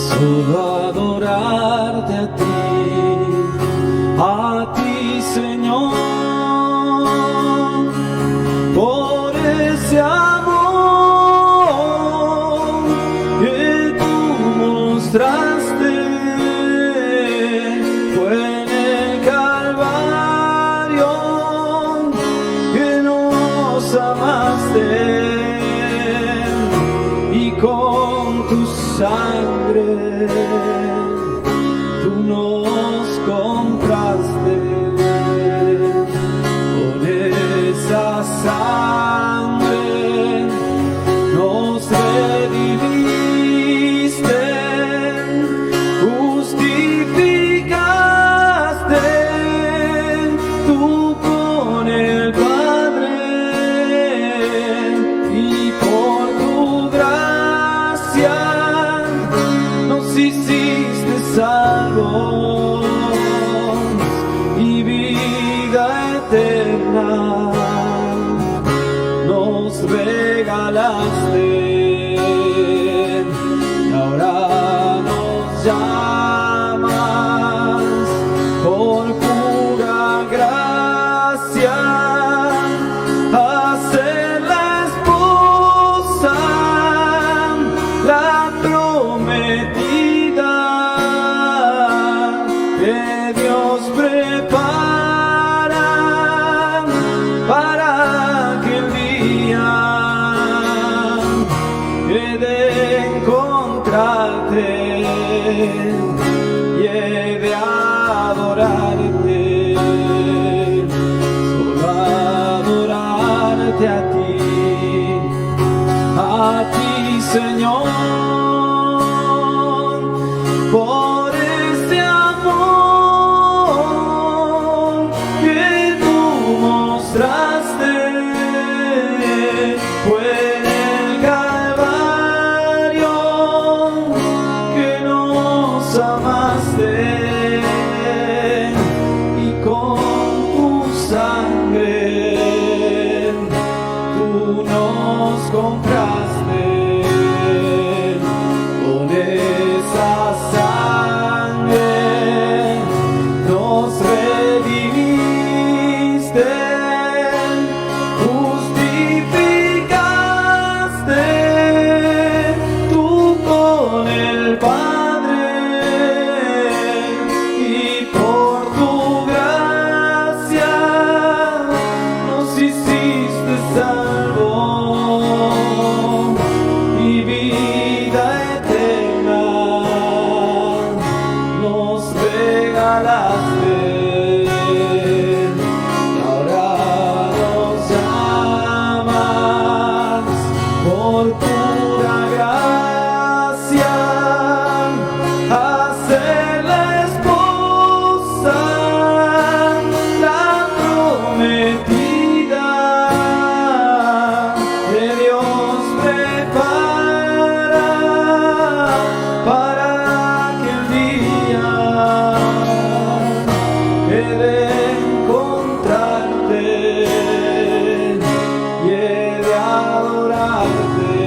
Solo adorarte a ti, Señor, por ese amor que tú mostraste. Fue en el Calvario que nos amaste y con tu sangre tú nos compraste. Con esa sangre nos redimiste, justificaste tú con el Padre, y por tu gracia nos hiciste salvos y vida eterna nos regalaste. Y ahora nos llamas por pura gracia a ser la esposa, la prometida que Dios prepara para aquel día he de encontrarte y he de adorarte, solo adorarte a ti, Señor, por este amor que tú mostraste. Fue en el Calvario que nos amaste y con tu sangre tú nos compraste. Con esa sangre nos redimiste, justificaste tú con el Padre, y por tu gracia nos hiciste salvos y vida eterna nos regalaste. Y ahora nos llamas por pura gracia a ser la esposa, la prometida que Dios prepara para aquel día he de encontrarte y he de adorarte.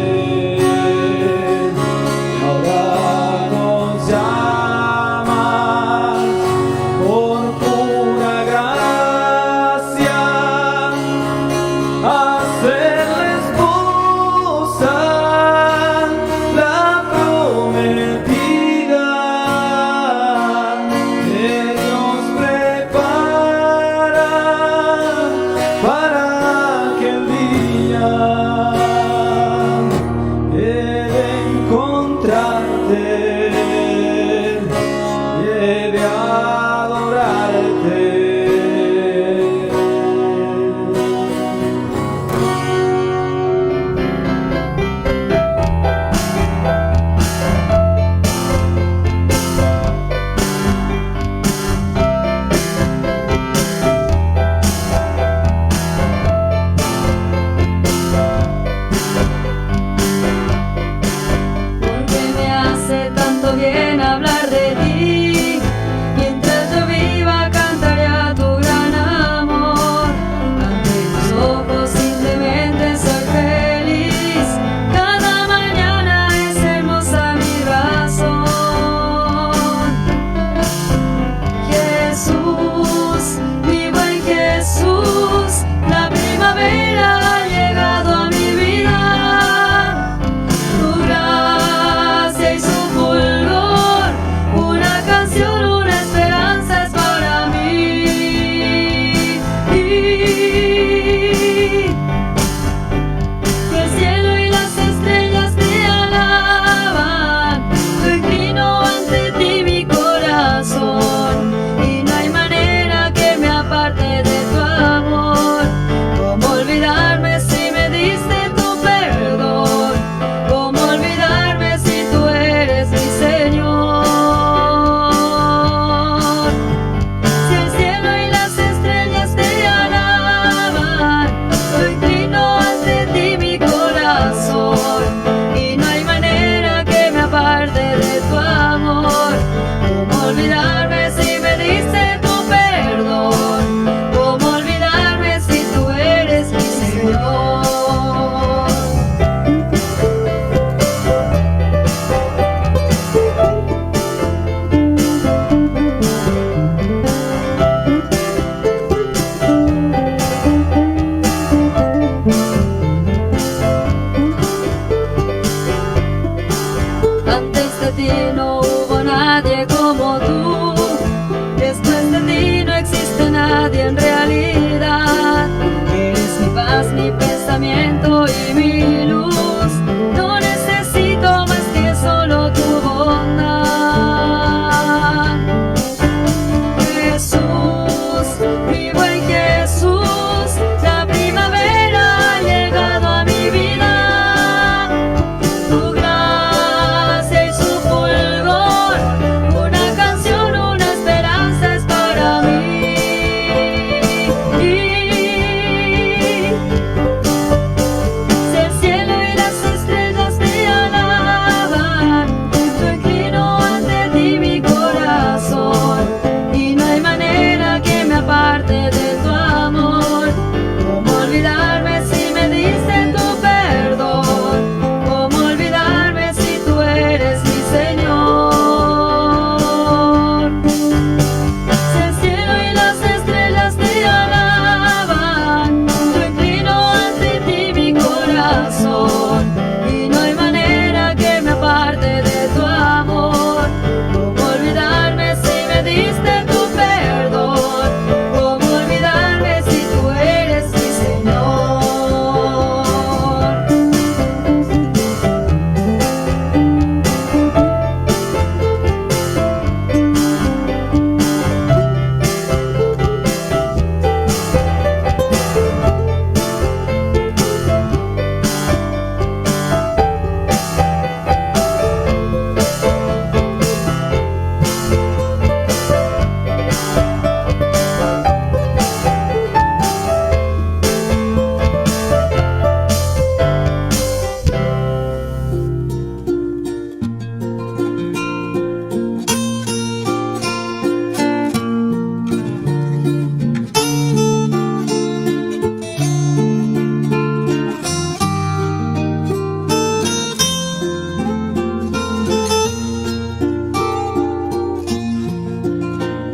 dolor, y no hay manera que me aparte de tu amor. ¿Cómo olvidarme si me diste tu perdón? ¿Cómo olvidarme si tú eres mi Señor?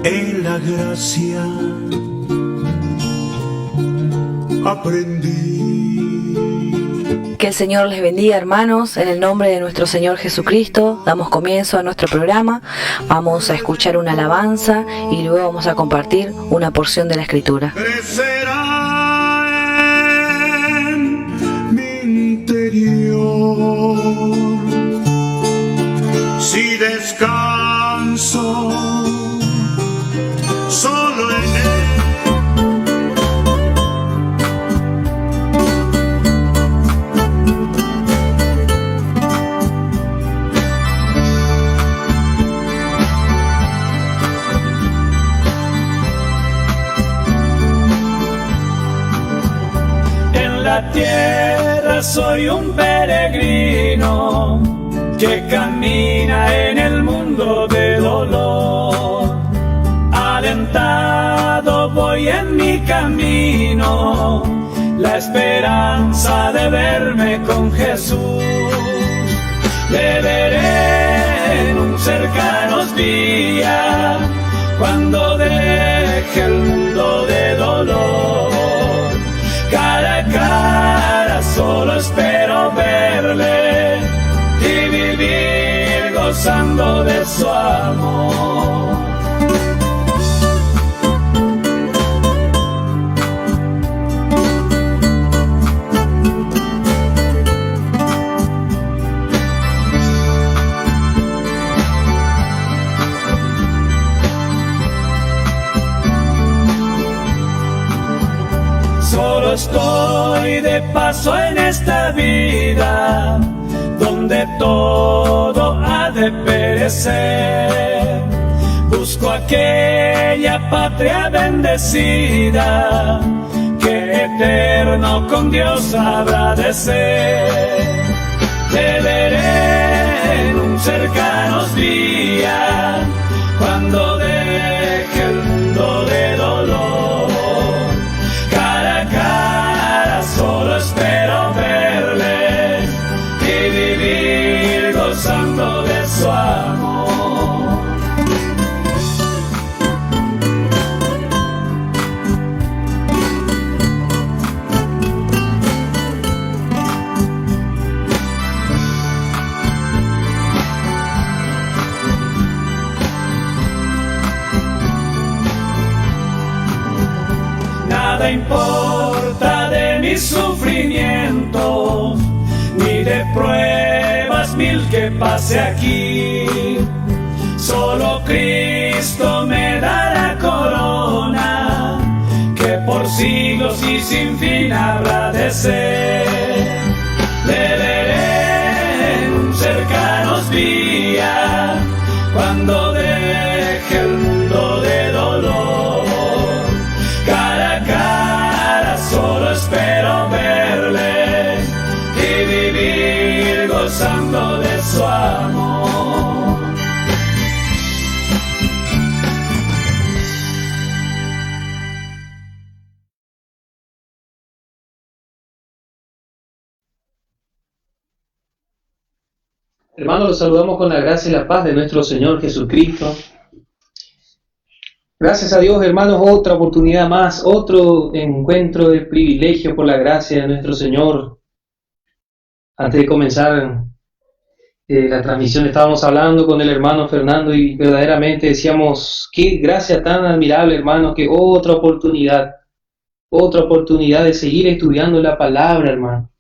En la gracia aprendí. Que el Señor les bendiga, hermanos. En el nombre de nuestro Señor Jesucristo damos comienzo a nuestro programa. Vamos a escuchar una alabanza y luego vamos a compartir una porción de la Escritura. Crecerá en mi interior si descanso solo en él. En la tierra soy un peregrino que camina en el mundo de dolor. Alentado voy en mi camino, la esperanza de verme con Jesús. Le veré en un cercanos día, cuando deje el mundo de dolor. Cara a cara solo espero verle y vivir gozando de su amor. Solo estoy de paso en esta vida, donde todo ha de perecer. Busco aquella patria bendecida, que eterno con Dios habrá de ser. Te veré en un cercanos día, cuando deje el mundo de dolor. Cara a cara solo espero verle y vivir gozando de su amor. Nada importa de mis sufrimientos, ni de pruebas mil que pase aquí. Solo Cristo me dará corona, que por siglos y sin fin habrá de ser. Le veré en un cercanos día, cuando deje el mundo de dolor. Cara a cara solo espero verle y vivir gozando de su amor. Hermanos, los saludamos con la gracia y la paz de nuestro Señor Jesucristo. Gracias a Dios, hermanos, otra oportunidad más, otro encuentro de privilegio por la gracia de nuestro Señor. Antes de comenzar la transmisión estábamos hablando con el hermano Fernando y verdaderamente decíamos, qué gracia tan admirable, hermano, que otra oportunidad de seguir estudiando la palabra, hermano.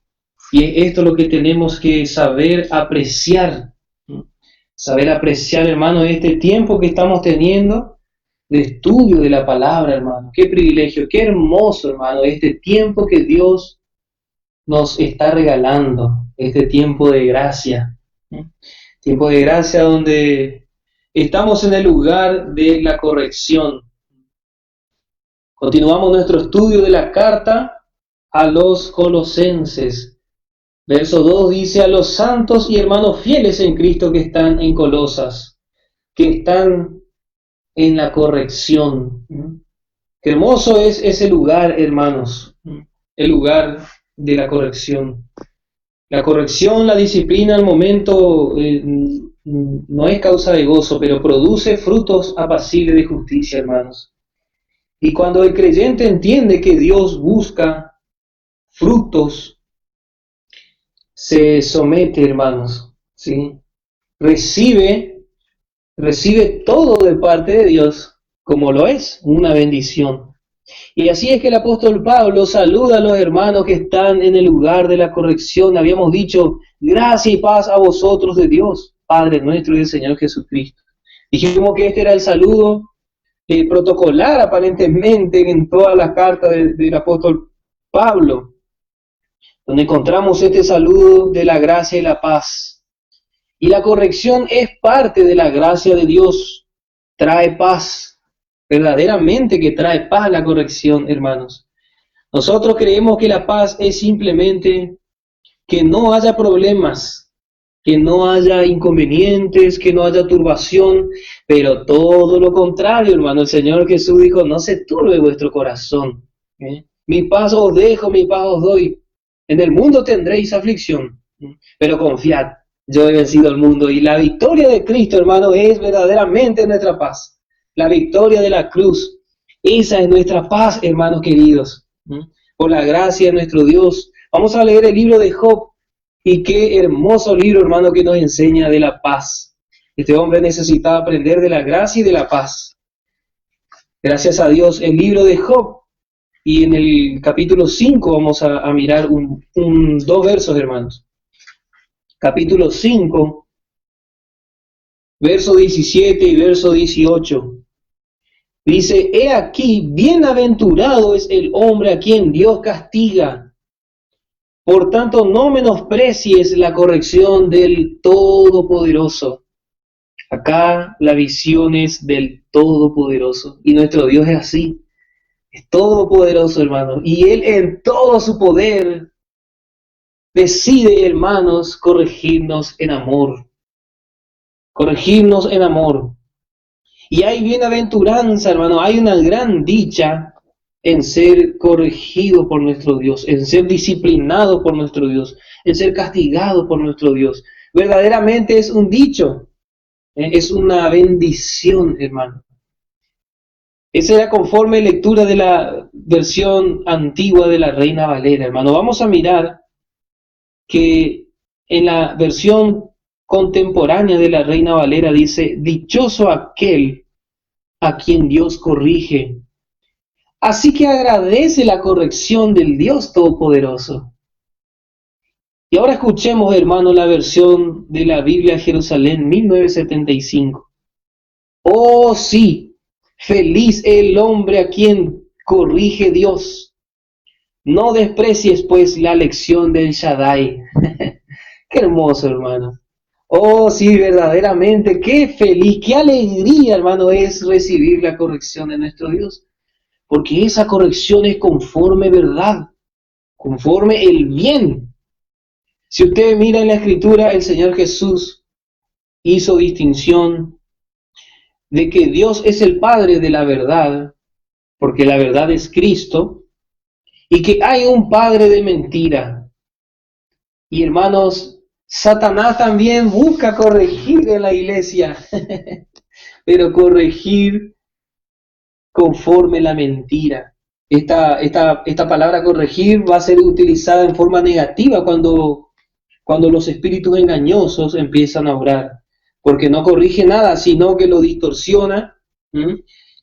Y es esto lo que tenemos que saber apreciar, hermano, este tiempo que estamos teniendo de estudio de la palabra, hermano. Qué privilegio, qué hermoso, hermano, este tiempo que Dios nos está regalando, este tiempo de gracia. Tiempo de gracia donde estamos en el lugar de la corrección. Continuamos nuestro estudio de la carta a los Colosenses. Verso 2 dice: a los santos y hermanos fieles en Cristo que están en Colosas, que están en la corrección. Qué hermoso es ese lugar, hermanos, el lugar de la corrección. La corrección, la disciplina al momento no es causa de gozo, pero produce frutos apacibles de justicia, hermanos. Y cuando el creyente entiende que Dios busca frutos, se somete, hermanos, ¿sí? Recibe todo de parte de Dios, como lo es, una bendición. Y así es que el apóstol Pablo saluda a los hermanos que están en el lugar de la corrección. Habíamos dicho, gracia y paz a vosotros de Dios, Padre nuestro y del Señor Jesucristo. Dijimos que este era el saludo protocolar aparentemente en todas las cartas del apóstol Pablo, donde encontramos este saludo de la gracia y la paz. Y la corrección es parte de la gracia de Dios, trae paz, verdaderamente que trae paz la corrección, hermanos. Nosotros creemos que la paz es simplemente que no haya problemas, que no haya inconvenientes, que no haya turbación, pero todo lo contrario, hermano. El Señor Jesús dijo, no se turbe vuestro corazón. Mi paz os dejo, mi paz os doy. En el mundo tendréis aflicción, pero confiad, yo he vencido al mundo. Y la victoria de Cristo, hermano, es verdaderamente nuestra paz. La victoria de la cruz, esa es nuestra paz, hermanos queridos. Por la gracia de nuestro Dios. Vamos a leer el libro de Job, y qué hermoso libro, hermano, que nos enseña de la paz. Este hombre necesitaba aprender de la gracia y de la paz. Gracias a Dios, el libro de Job. Y en el capítulo 5 vamos a mirar dos versos, hermanos. Capítulo 5, verso 17 y verso 18. Dice, he aquí, bienaventurado es el hombre a quien Dios castiga. Por tanto, no menosprecies la corrección del Todopoderoso. Acá la visión es del Todopoderoso. Y nuestro Dios es así. Es todopoderoso, hermano, y Él en todo su poder decide, hermanos, corregirnos en amor. Corregirnos en amor. Y hay bienaventuranza, hermano, hay una gran dicha en ser corregido por nuestro Dios, en ser disciplinado por nuestro Dios, en ser castigado por nuestro Dios. Verdaderamente es un dicho, es una bendición, hermano. Esa era conforme lectura de la versión antigua de la Reina Valera, hermano. Vamos a mirar que en la versión contemporánea de la Reina Valera dice, dichoso aquel a quien Dios corrige. Así que agradece la corrección del Dios Todopoderoso. Y ahora escuchemos, hermano, la versión de la Biblia Jerusalén 1975. Oh, sí. Feliz el hombre a quien corrige Dios. No desprecies, pues, la lección del Shaddai. Qué hermoso, hermano. Oh, sí, verdaderamente, qué feliz, qué alegría, hermano, es recibir la corrección de nuestro Dios. Porque esa corrección es conforme verdad, conforme el bien. Si usted mira en la Escritura, el Señor Jesús hizo distinción de que Dios es el Padre de la verdad, porque la verdad es Cristo, y que hay un padre de mentira. Y hermanos, Satanás también busca corregir en la iglesia, pero corregir conforme la mentira. Esta palabra corregir va a ser utilizada en forma negativa cuando cuando los espíritus engañosos empiezan a obrar, porque no corrige nada, sino que lo distorsiona.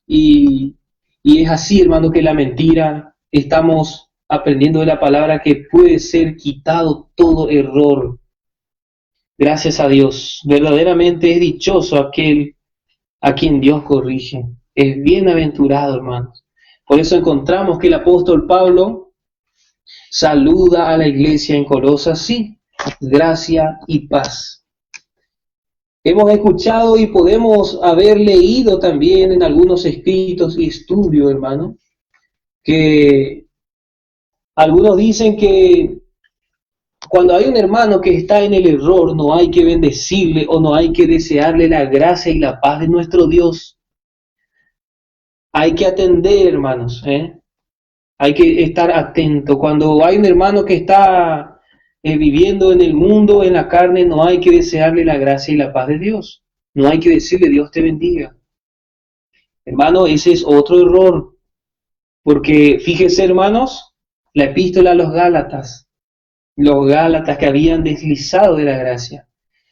Y es así, hermano, que la mentira, estamos aprendiendo de la palabra que puede ser quitado todo error. Gracias a Dios, verdaderamente es dichoso aquel a quien Dios corrige. Es bienaventurado, hermanos. Por eso encontramos que el apóstol Pablo saluda a la iglesia en Colosas, sí, gracia y paz. Hemos escuchado y podemos haber leído también en algunos escritos y estudios, hermano, que algunos dicen que cuando hay un hermano que está en el error, no hay que bendecirle o no hay que desearle la gracia y la paz de nuestro Dios. Hay que atender, hermanos, hay que estar atento. Cuando hay un hermano que está viviendo en el mundo, en la carne, no hay que desearle la gracia y la paz de Dios. No hay que decirle Dios te bendiga. Hermano, ese es otro error. Porque fíjense, hermanos, la epístola a los Gálatas que habían deslizado de la gracia.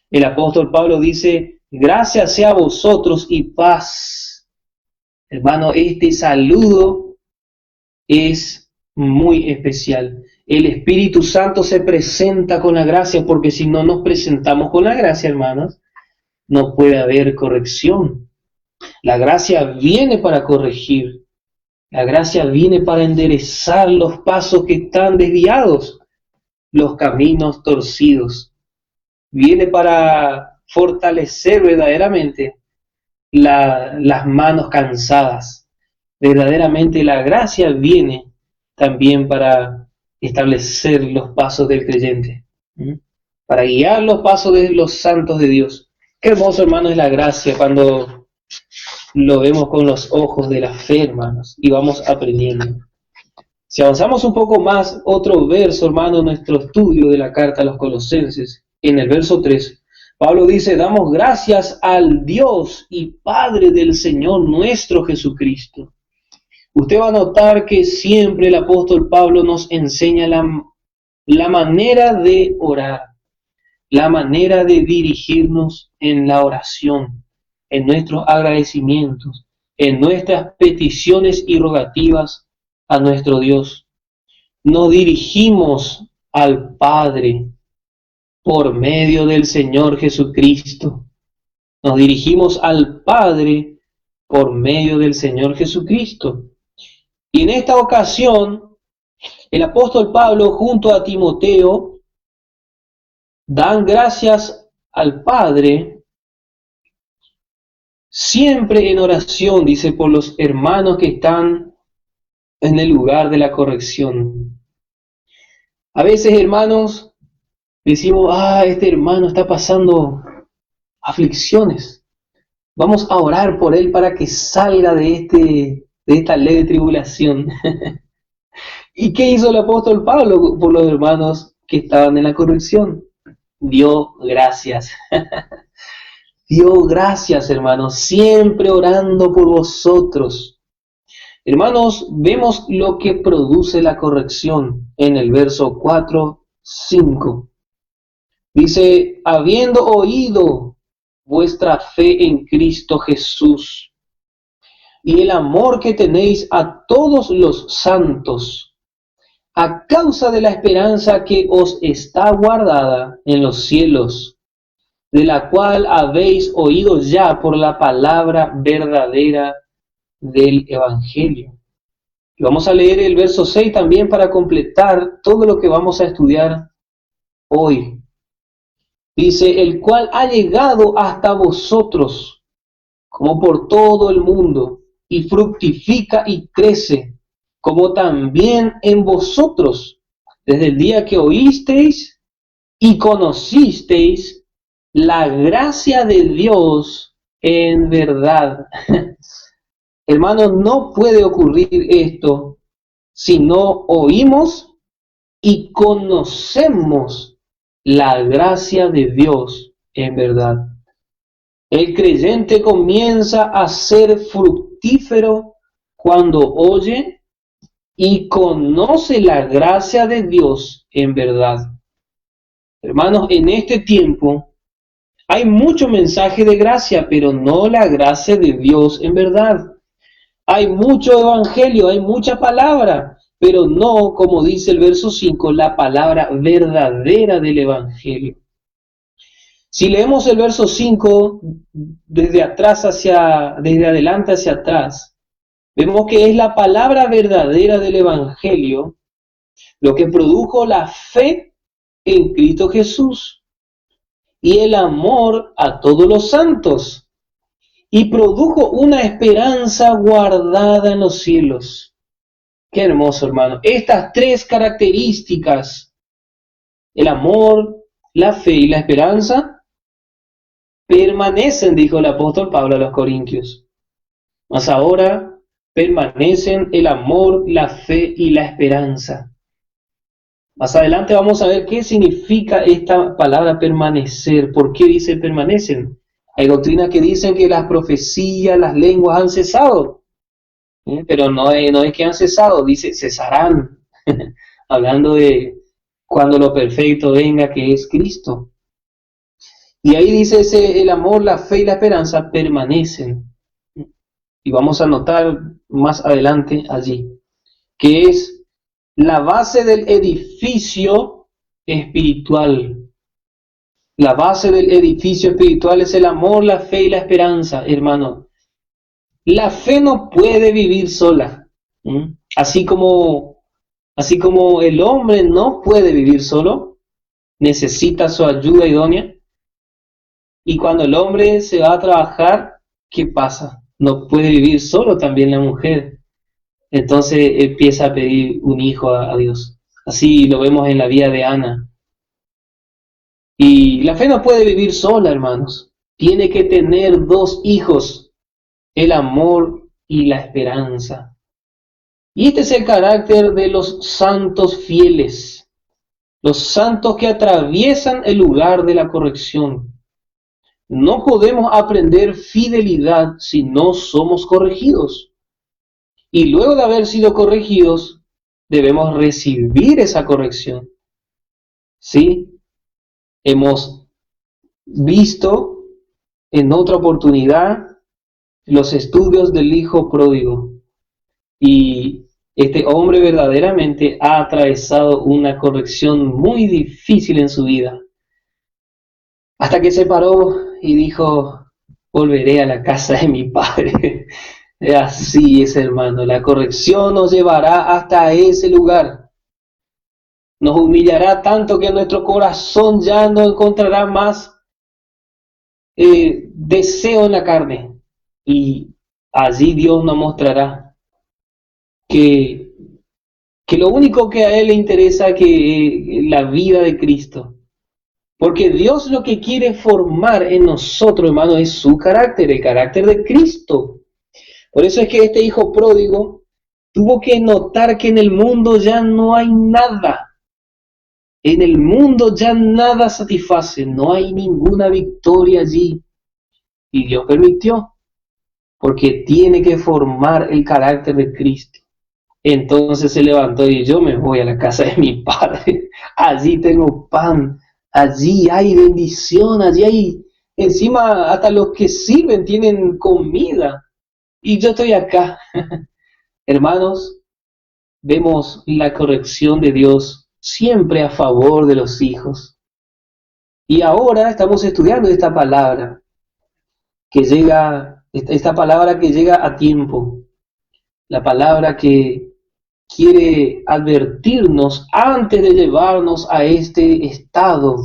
El apóstol Pablo dice, gracia sea a vosotros y paz. Hermano, este saludo es muy especial. El Espíritu Santo se presenta con la gracia, porque si no nos presentamos con la gracia, hermanos, no puede haber corrección. La gracia viene para corregir. La gracia viene para enderezar los pasos que están desviados, los caminos torcidos. Viene para fortalecer verdaderamente las manos cansadas. Verdaderamente la gracia viene también para establecer los pasos del creyente, para guiar los pasos de los santos de Dios. Qué hermoso, hermano, es la gracia cuando lo vemos con los ojos de la fe, hermanos, y vamos aprendiendo. Si avanzamos un poco más, otro verso, hermano, en nuestro estudio de la carta a los Colosenses, en el verso 3, Pablo dice, damos gracias al Dios y Padre del Señor nuestro Jesucristo. Usted va a notar que siempre el apóstol Pablo nos enseña la manera de orar, la manera de dirigirnos en la oración, en nuestros agradecimientos, en nuestras peticiones y rogativas a nuestro Dios. Nos dirigimos al Padre por medio del Señor Jesucristo. Nos dirigimos al Padre por medio del Señor Jesucristo. Y en esta ocasión, el apóstol Pablo junto a Timoteo dan gracias al Padre, siempre en oración, dice, por los hermanos que están en el lugar de la corrección. A veces, hermanos, decimos, este hermano está pasando aflicciones. Vamos a orar por él para que salga de esta leve tribulación. ¿Y qué hizo el apóstol Pablo por los hermanos que estaban en la corrección? Dio gracias. Dio gracias, hermanos, siempre orando por vosotros. Hermanos, vemos lo que produce la corrección en el verso 4, 5. Dice, habiendo oído vuestra fe en Cristo Jesús y el amor que tenéis a todos los santos, a causa de la esperanza que os está guardada en los cielos, de la cual habéis oído ya por la palabra verdadera del Evangelio. Y vamos a leer el verso 6 también para completar todo lo que vamos a estudiar hoy. Dice, el cual ha llegado hasta vosotros, como por todo el mundo, y fructifica y crece, como también en vosotros, desde el día que oísteis y conocisteis la gracia de Dios en verdad. Hermanos, no puede ocurrir esto si no oímos y conocemos la gracia de Dios en verdad. El creyente comienza a ser fructífero cuando oye y conoce la gracia de Dios en verdad. Hermanos, en este tiempo hay mucho mensaje de gracia, pero no la gracia de Dios en verdad. Hay mucho evangelio, hay mucha palabra, pero no, como dice el verso 5, la palabra verdadera del evangelio. Si leemos el verso 5 desde adelante hacia atrás, vemos que es la palabra verdadera del evangelio lo que produjo la fe en Cristo Jesús y el amor a todos los santos, y produjo una esperanza guardada en los cielos. Qué hermoso, hermano. Estas tres características, el amor, la fe y la esperanza, permanecen, dijo el apóstol Pablo a los Corintios. Mas ahora permanecen el amor, la fe y la esperanza. Más adelante vamos a ver qué significa esta palabra permanecer. ¿Por qué dice permanecen? Hay doctrinas que dicen que las profecías, las lenguas han cesado. Pero no es que han cesado, dice cesarán. Hablando de cuando lo perfecto venga, que es Cristo. Y ahí dice el amor, la fe y la esperanza permanecen. Y vamos a notar más adelante allí, que es la base del edificio espiritual. La base del edificio espiritual es el amor, la fe y la esperanza, hermano. La fe no puede vivir sola. Así como el hombre no puede vivir solo, necesita su ayuda idónea. Y cuando el hombre se va a trabajar, ¿qué pasa? No puede vivir solo también la mujer. Entonces empieza a pedir un hijo a Dios. Así lo vemos en la vida de Ana. Y la fe no puede vivir sola, hermanos. Tiene que tener dos hijos, el amor y la esperanza. Y este es el carácter de los santos fieles, los santos que atraviesan el lugar de la corrección. No podemos aprender fidelidad si no somos corregidos. Y luego de haber sido corregidos, debemos recibir esa corrección. ¿Sí? Hemos visto en otra oportunidad los estudios del hijo pródigo. Y este hombre verdaderamente ha atravesado una corrección muy difícil en su vida. Hasta que se paró y dijo, volveré a la casa de mi padre. Así es, hermano, la corrección nos llevará hasta ese lugar. Nos humillará tanto que nuestro corazón ya no encontrará más deseo en la carne. Y allí Dios nos mostrará que lo único que a Él le interesa es que la vida de Cristo. Porque Dios lo que quiere formar en nosotros, hermano, es su carácter, el carácter de Cristo. Por eso es que este hijo pródigo tuvo que notar que en el mundo ya no hay nada. En el mundo ya nada satisface, no hay ninguna victoria allí. Y Dios permitió, porque tiene que formar el carácter de Cristo. Entonces se levantó y yo me voy a la casa de mi padre. Allí tengo pan, allí hay bendición, allí hay, encima hasta los que sirven tienen comida. Y yo estoy acá. Hermanos, vemos la corrección de Dios siempre a favor de los hijos. Y ahora estamos estudiando esta palabra que llega a tiempo. La palabra que quiere advertirnos antes de llevarnos a este estado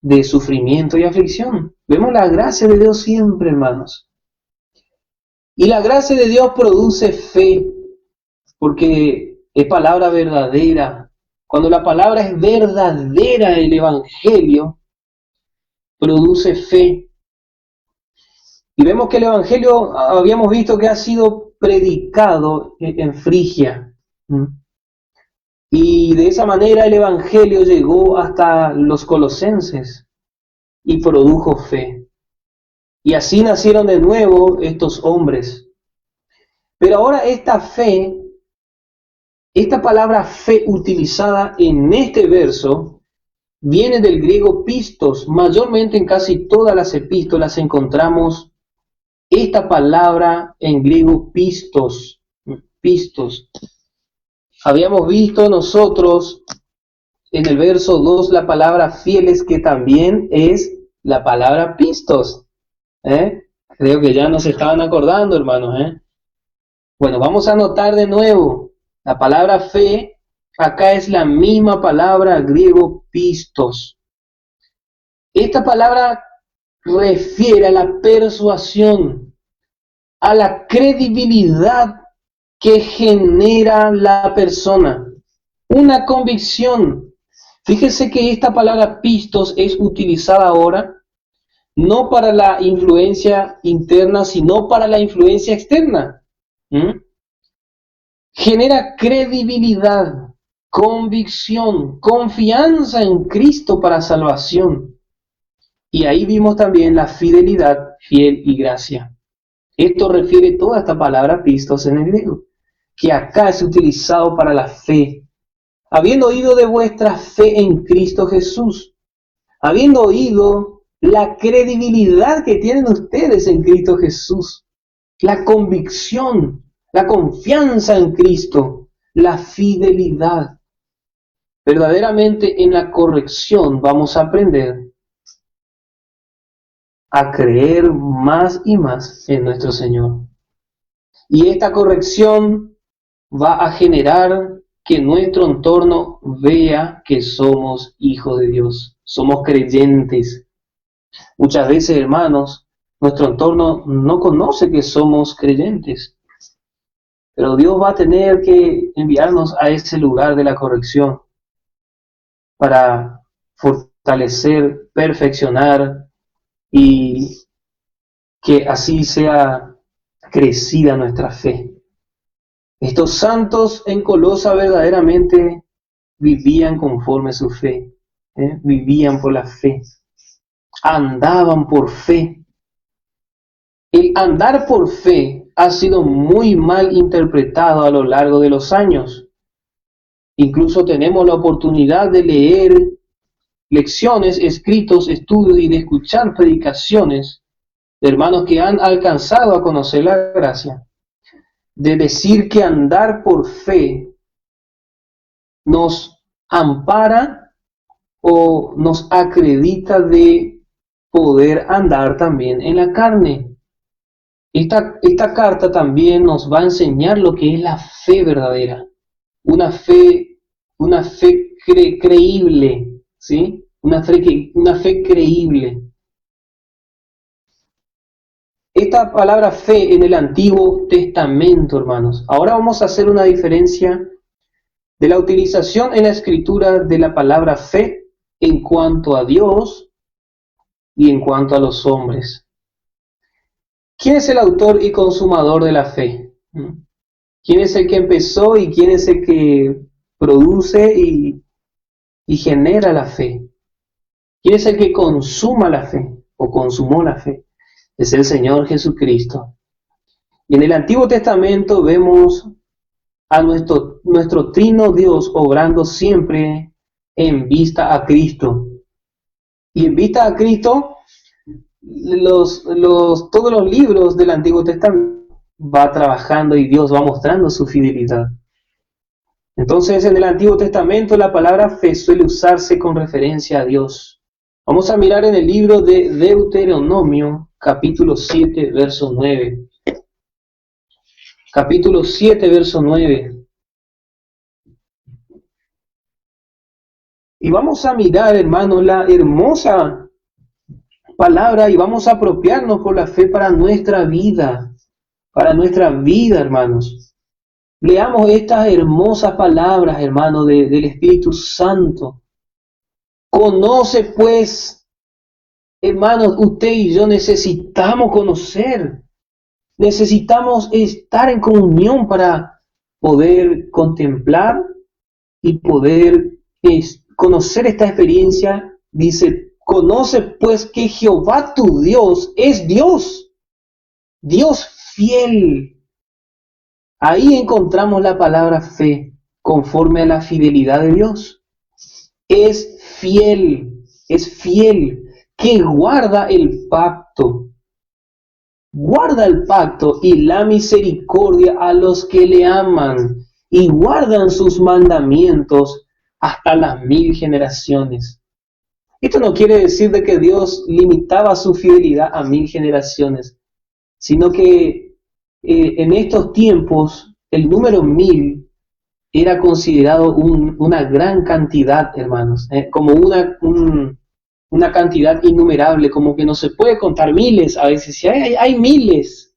de sufrimiento y aflicción. Vemos la gracia de Dios siempre, hermanos. Y la gracia de Dios produce fe, porque es palabra verdadera. Cuando la palabra es verdadera, el Evangelio produce fe. Y vemos que el Evangelio, habíamos visto que ha sido predicado en Frigia. Y de esa manera el Evangelio llegó hasta los colosenses y produjo fe. Y así nacieron de nuevo estos hombres. Pero ahora esta fe, esta palabra fe utilizada en este verso, viene del griego pistos. Mayormente en casi todas las epístolas encontramos esta palabra en griego pistos. Pistos. Habíamos visto nosotros en el verso 2 la palabra fieles, que también es la palabra pistos. Creo que ya nos estaban acordando, hermanos. Bueno, vamos a anotar de nuevo. La palabra fe, acá es la misma palabra griego pistos. Esta palabra refiere a la persuasión, a la credibilidad que genera la persona, una convicción. Fíjese que esta palabra pistos es utilizada ahora no para la influencia interna, sino para la influencia externa. Genera credibilidad, convicción, confianza en Cristo para salvación. Y ahí vimos también la fidelidad, fiel y gracia. Esto refiere toda esta palabra pistos en el griego, que acá es utilizado para la fe. Habiendo oído de vuestra fe en Cristo Jesús, habiendo oído la credibilidad que tienen ustedes en Cristo Jesús, la convicción, la confianza en Cristo, la fidelidad. Verdaderamente en la corrección vamos a aprender a creer más y más en nuestro Señor. Y esta corrección va a generar que nuestro entorno vea que somos hijos de Dios, somos creyentes. Muchas veces, hermanos, nuestro entorno no conoce que somos creyentes, pero Dios va a tener que enviarnos a ese lugar de la corrección para fortalecer, perfeccionar y que así sea crecida nuestra fe. Estos santos en Colosa verdaderamente vivían conforme a su fe, vivían por la fe, andaban por fe. El andar por fe ha sido muy mal interpretado a lo largo de los años. Incluso tenemos la oportunidad de leer lecciones, escritos, estudios y de escuchar predicaciones de hermanos que han alcanzado a conocer la gracia, de decir que andar por fe nos ampara o nos acredita de poder andar también en la carne. Esta carta también nos va a enseñar lo que es la fe verdadera, una fe creíble, ¿sí? Una fe creíble. Esta palabra fe en el Antiguo Testamento, hermanos. Ahora vamos a hacer una diferencia de la utilización en la Escritura de la palabra fe en cuanto a Dios y en cuanto a los hombres. ¿Quién es el autor y consumador de la fe? ¿Quién es el que empezó y quién es el que produce y genera la fe? ¿Quién es el que consuma la fe o consumó la fe? Es el Señor Jesucristo. Y en el Antiguo Testamento vemos a nuestro trino Dios obrando siempre en vista a Cristo. Y en vista a Cristo, todos los libros del Antiguo Testamento va trabajando y Dios va mostrando su fidelidad. Entonces, en el Antiguo Testamento la palabra fe suele usarse con referencia a Dios. Vamos a mirar en el libro de Deuteronomio, capítulo 7, verso 9. Capítulo 7, verso 9. Y vamos a mirar, hermanos, la hermosa palabra y vamos a apropiarnos por la fe para nuestra vida, hermanos. Leamos estas hermosas palabras, hermanos, del Espíritu Santo. Conoce, pues, hermanos, usted y yo necesitamos conocer, necesitamos estar en comunión para poder contemplar y poder conocer esta experiencia. Dice, conoce pues que Jehová tu Dios es Dios, Dios fiel. Ahí encontramos la palabra fe, conforme a la fidelidad de Dios. es fiel, que guarda el pacto y la misericordia a los que le aman y guardan sus mandamientos hasta las 1000 generaciones. Esto no quiere decir de que Dios limitaba su fidelidad a 1000 generaciones, sino que en estos tiempos el número 1000 era considerado una gran cantidad, hermanos, como una cantidad innumerable, como que no se puede contar miles a veces. Si hay miles,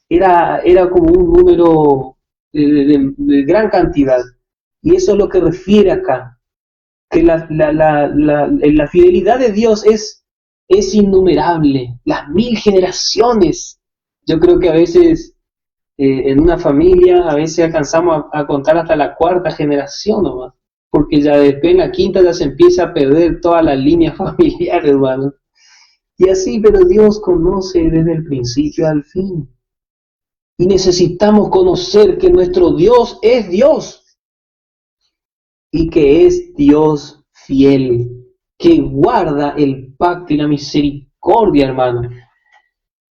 era como un número de gran cantidad. Y eso es lo que refiere acá, que la fidelidad de Dios es innumerable, las 1000 generaciones. Yo creo que a veces en una familia a veces alcanzamos a contar hasta la 4ª generación nomás, porque ya después en la 5ª ya se empieza a perder toda la línea familiar, hermano. Y así, pero Dios conoce desde el principio al fin. Y necesitamos conocer que nuestro Dios es Dios y que es Dios fiel, que guarda el pacto y la misericordia, hermano.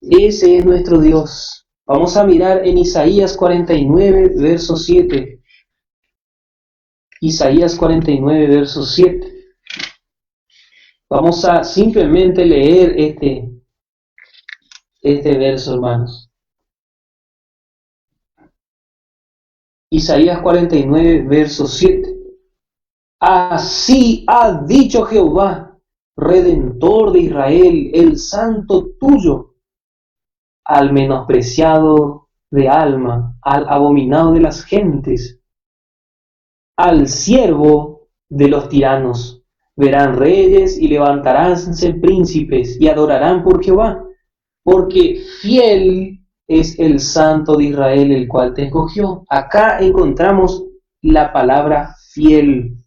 Ese es nuestro Dios. Vamos a mirar en Isaías 49, verso 7. Isaías 49, verso 7. Vamos a simplemente leer este verso, hermanos. Isaías 49, verso 7. Así ha dicho Jehová, Redentor de Israel, el Santo tuyo, al menospreciado de alma, al abominado de las gentes, al siervo de los tiranos. Verán reyes y levantaránse príncipes y adorarán por Jehová, porque fiel es el Santo de Israel, el cual te escogió. Acá encontramos la palabra fiel.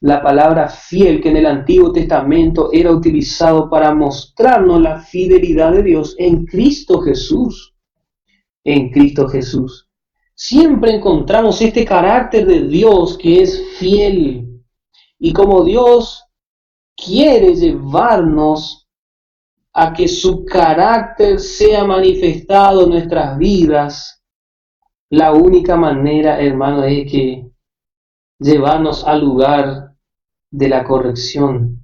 La palabra fiel, que en el Antiguo Testamento era utilizado para mostrarnos la fidelidad de Dios en Cristo Jesús. En Cristo Jesús. Siempre encontramos este carácter de Dios que es fiel. Y como Dios quiere llevarnos a que su carácter sea manifestado en nuestras vidas, la única manera, hermano, es que llevarnos al lugar de la corrección.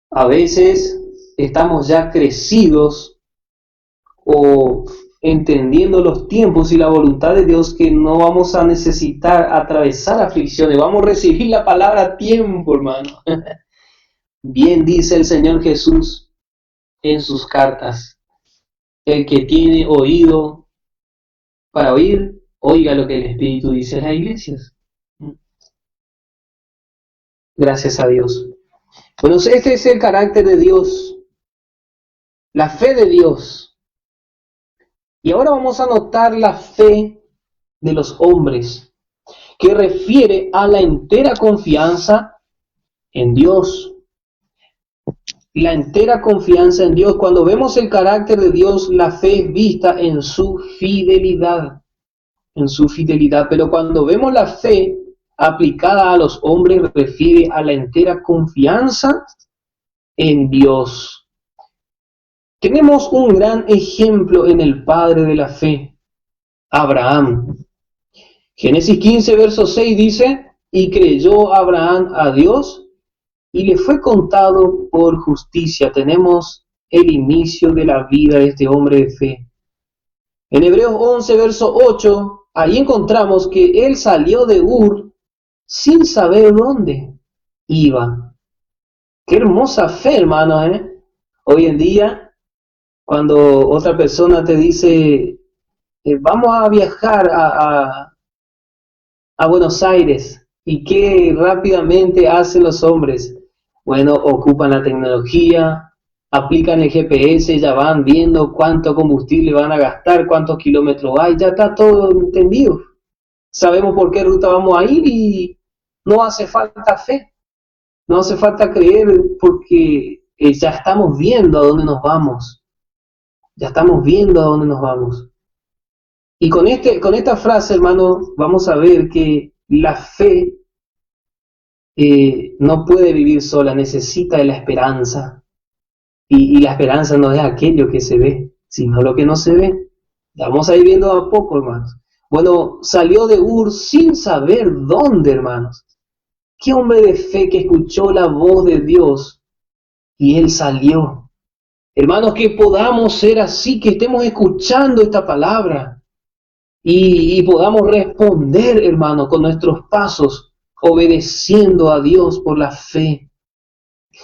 A veces estamos ya crecidos o entendiendo los tiempos y la voluntad de Dios, que no vamos a necesitar atravesar aflicciones, vamos a recibir la palabra a tiempo, hermano. Bien dice el Señor Jesús en sus cartas: el que tiene oído para oír, oiga lo que el Espíritu dice a las iglesias. Gracias a Dios. Bueno, este es el carácter de Dios, la fe de Dios. Y ahora vamos a notar la fe de los hombres, que refiere a la entera confianza en Dios. La entera confianza en Dios. Cuando vemos el carácter de Dios, la fe es vista en su fidelidad. En su fidelidad. Pero cuando vemos la fe aplicada a los hombres, refiere a la entera confianza en Dios. Tenemos un gran ejemplo en el padre de la fe, Abraham. Génesis 15, verso 6 dice: y creyó Abraham a Dios y le fue contado por justicia. Tenemos el inicio de la vida de este hombre de fe. En Hebreos 11, verso 8, ahí encontramos que él salió de Ur sin saber dónde iba. Qué hermosa fe, hermanos, ¿eh? Hoy en día, cuando otra persona te dice, vamos a viajar a Buenos Aires, ¿y qué rápidamente hacen los hombres? Bueno, ocupan la tecnología, aplican el GPS, ya van viendo cuánto combustible van a gastar, cuántos kilómetros hay, ya está todo entendido. Sabemos por qué ruta vamos a ir y no hace falta fe, no hace falta creer, porque ya estamos viendo a dónde nos vamos. Ya estamos viendo a dónde nos vamos. Y con esta frase, hermano, vamos a ver que la fe fe no puede vivir sola, necesita de la esperanza. Y la esperanza no es aquello que se ve, sino lo que no se ve. Vamos a ir viendo a poco, hermanos. Bueno, salió de Ur sin saber dónde, hermanos. Qué hombre de fe que escuchó la voz de Dios y él salió. Hermanos, que podamos ser así, que estemos escuchando esta palabra y podamos responder, hermanos, con nuestros pasos, obedeciendo a Dios por la fe.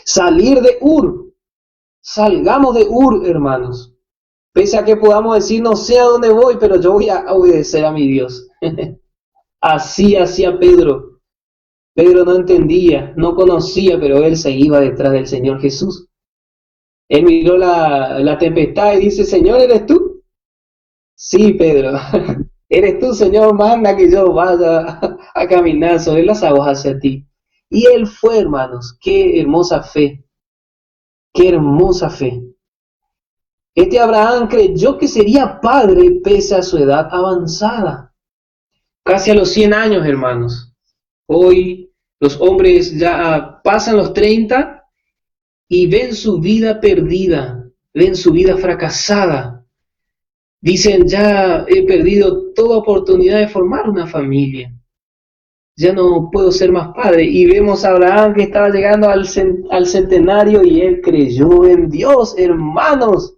Salir de Ur. Salgamos de Ur, hermanos. Pese a que podamos decir, no sé a dónde voy, pero yo voy a obedecer a mi Dios. Así hacía Pedro. Pedro no entendía, no conocía, pero él se iba detrás del Señor Jesús. Él miró la tempestad y dice, Señor, ¿eres tú? Sí, Pedro. ¿Eres tú, Señor? Manda que yo vaya a caminar sobre las aguas hacia ti. Y él fue, hermanos. Qué hermosa fe. Qué hermosa fe. Este Abraham creyó que sería padre pese a su edad avanzada. Casi a los 100 años, hermanos. Hoy los hombres ya pasan los 30 y ven su vida perdida, ven su vida fracasada. Dicen, ya he perdido toda oportunidad de formar una familia. Ya no puedo ser más padre. Y vemos a Abraham que estaba llegando al centenario y él creyó en Dios, hermanos.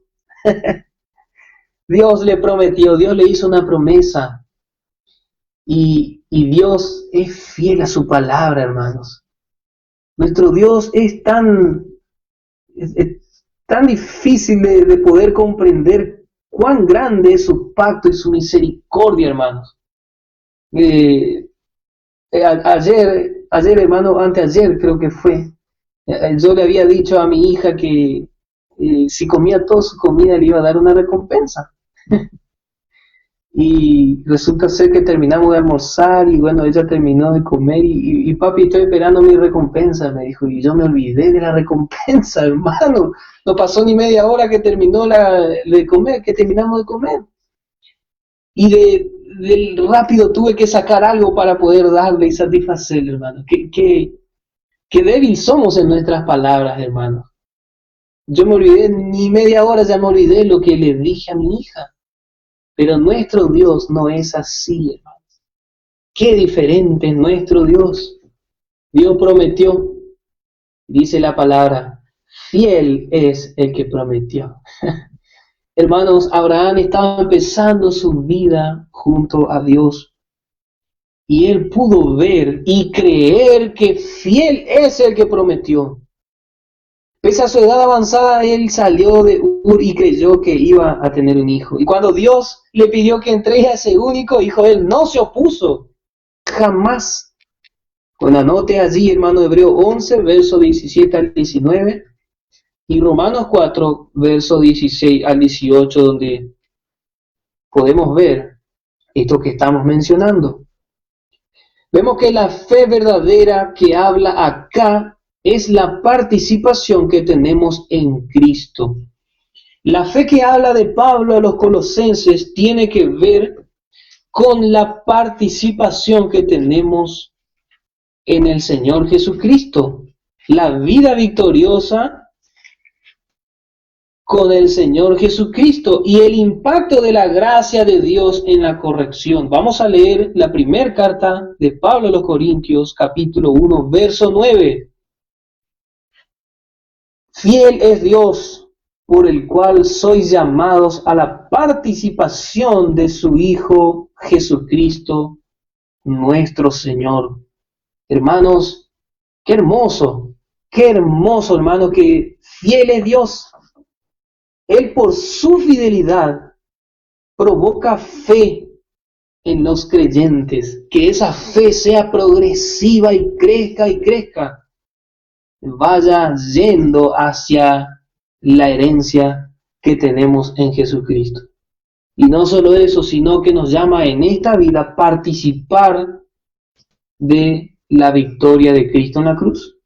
Dios le prometió, Dios le hizo una promesa. Y Dios es fiel a su palabra, hermanos. Nuestro Dios es tan difícil de poder comprender cuán grande es su pacto y su misericordia, hermanos. Ayer, hermano, anteayer creo que fue, yo le había dicho a mi hija que si comía toda su comida le iba a dar una recompensa. Y resulta ser que terminamos de almorzar y bueno, ella terminó de comer y papi, estoy esperando mi recompensa, me dijo, y yo me olvidé de la recompensa, hermano. No pasó ni media hora que terminamos de comer. Y del rápido tuve que sacar algo para poder darle y satisfacerle, hermano. Qué débil somos en nuestras palabras, hermano. Yo me olvidé, ni media hora ya me olvidé lo que le dije a mi hija. Pero nuestro Dios no es así, hermanos. Qué diferente es nuestro Dios. Dios prometió, dice la palabra, fiel es el que prometió. Hermanos, Abraham estaba empezando su vida junto a Dios. Y él pudo ver y creer que fiel es el que prometió. Pese a su edad avanzada, él salió de Ur y creyó que iba a tener un hijo. Y cuando Dios le pidió que entregue a ese único hijo, él no se opuso. Jamás. Bueno, anote allí, hermano, Hebreo 11, verso 17 al 19. Y Romanos 4, verso 16 al 18, donde podemos ver esto que estamos mencionando. Vemos que la fe verdadera que habla acá es la participación que tenemos en Cristo. La fe que habla de Pablo a los colosenses tiene que ver con la participación que tenemos en el Señor Jesucristo. La vida victoriosa con el Señor Jesucristo y el impacto de la gracia de Dios en la corrección. Vamos a leer la primera carta de Pablo a los Corintios, capítulo 1, verso 9. Fiel es Dios, por el cual sois llamados a la participación de su Hijo Jesucristo, nuestro Señor. Hermanos, qué hermoso, hermano, que fiel es Dios. Él por su fidelidad provoca fe en los creyentes, que esa fe sea progresiva y crezca. Vaya yendo hacia la herencia que tenemos en Jesucristo. Y no solo eso, sino que nos llama en esta vida a participar de la victoria de Cristo en la cruz.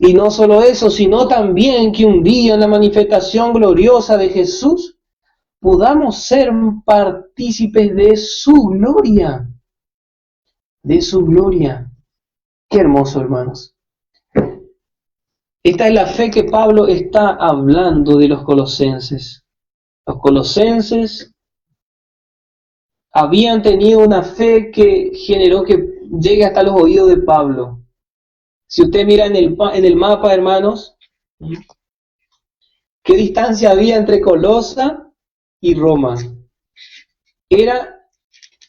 Y no solo eso, sino también que un día en la manifestación gloriosa de Jesús podamos ser partícipes de su gloria. De su gloria. Qué hermoso, hermanos. Esta es la fe que Pablo está hablando de los colosenses. Los colosenses habían tenido una fe que generó que llegue hasta los oídos de Pablo. Si usted mira en el mapa, hermanos, ¿qué distancia había entre Colosa y Roma? Era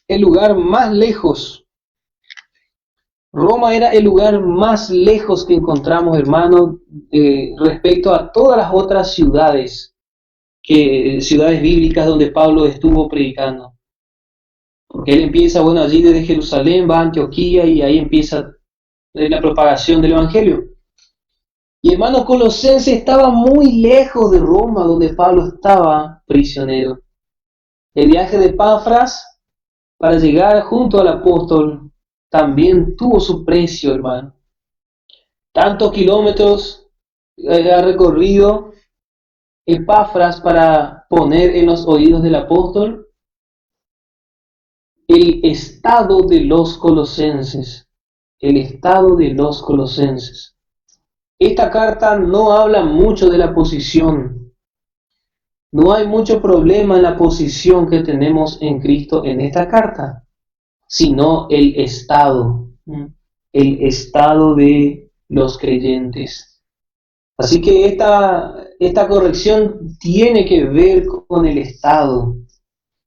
el lugar más lejos. Roma era el lugar más lejos que encontramos, hermanos, respecto a todas las otras ciudades bíblicas donde Pablo estuvo predicando. Porque él empieza, allí desde Jerusalén, va a Antioquía y ahí empieza la propagación del Evangelio. Y hermanos, Colosenses estaba muy lejos de Roma, donde Pablo estaba prisionero. El viaje de Epafras para llegar junto al apóstol también tuvo su precio, hermano. Tantos kilómetros ha recorrido Epafras para poner en los oídos del apóstol el estado de los colosenses. El estado de los colosenses. Esta carta no habla mucho de la posición. No hay mucho problema en la posición que tenemos en Cristo en esta carta, sino el estado de los creyentes. Así que esta corrección tiene que ver con el estado,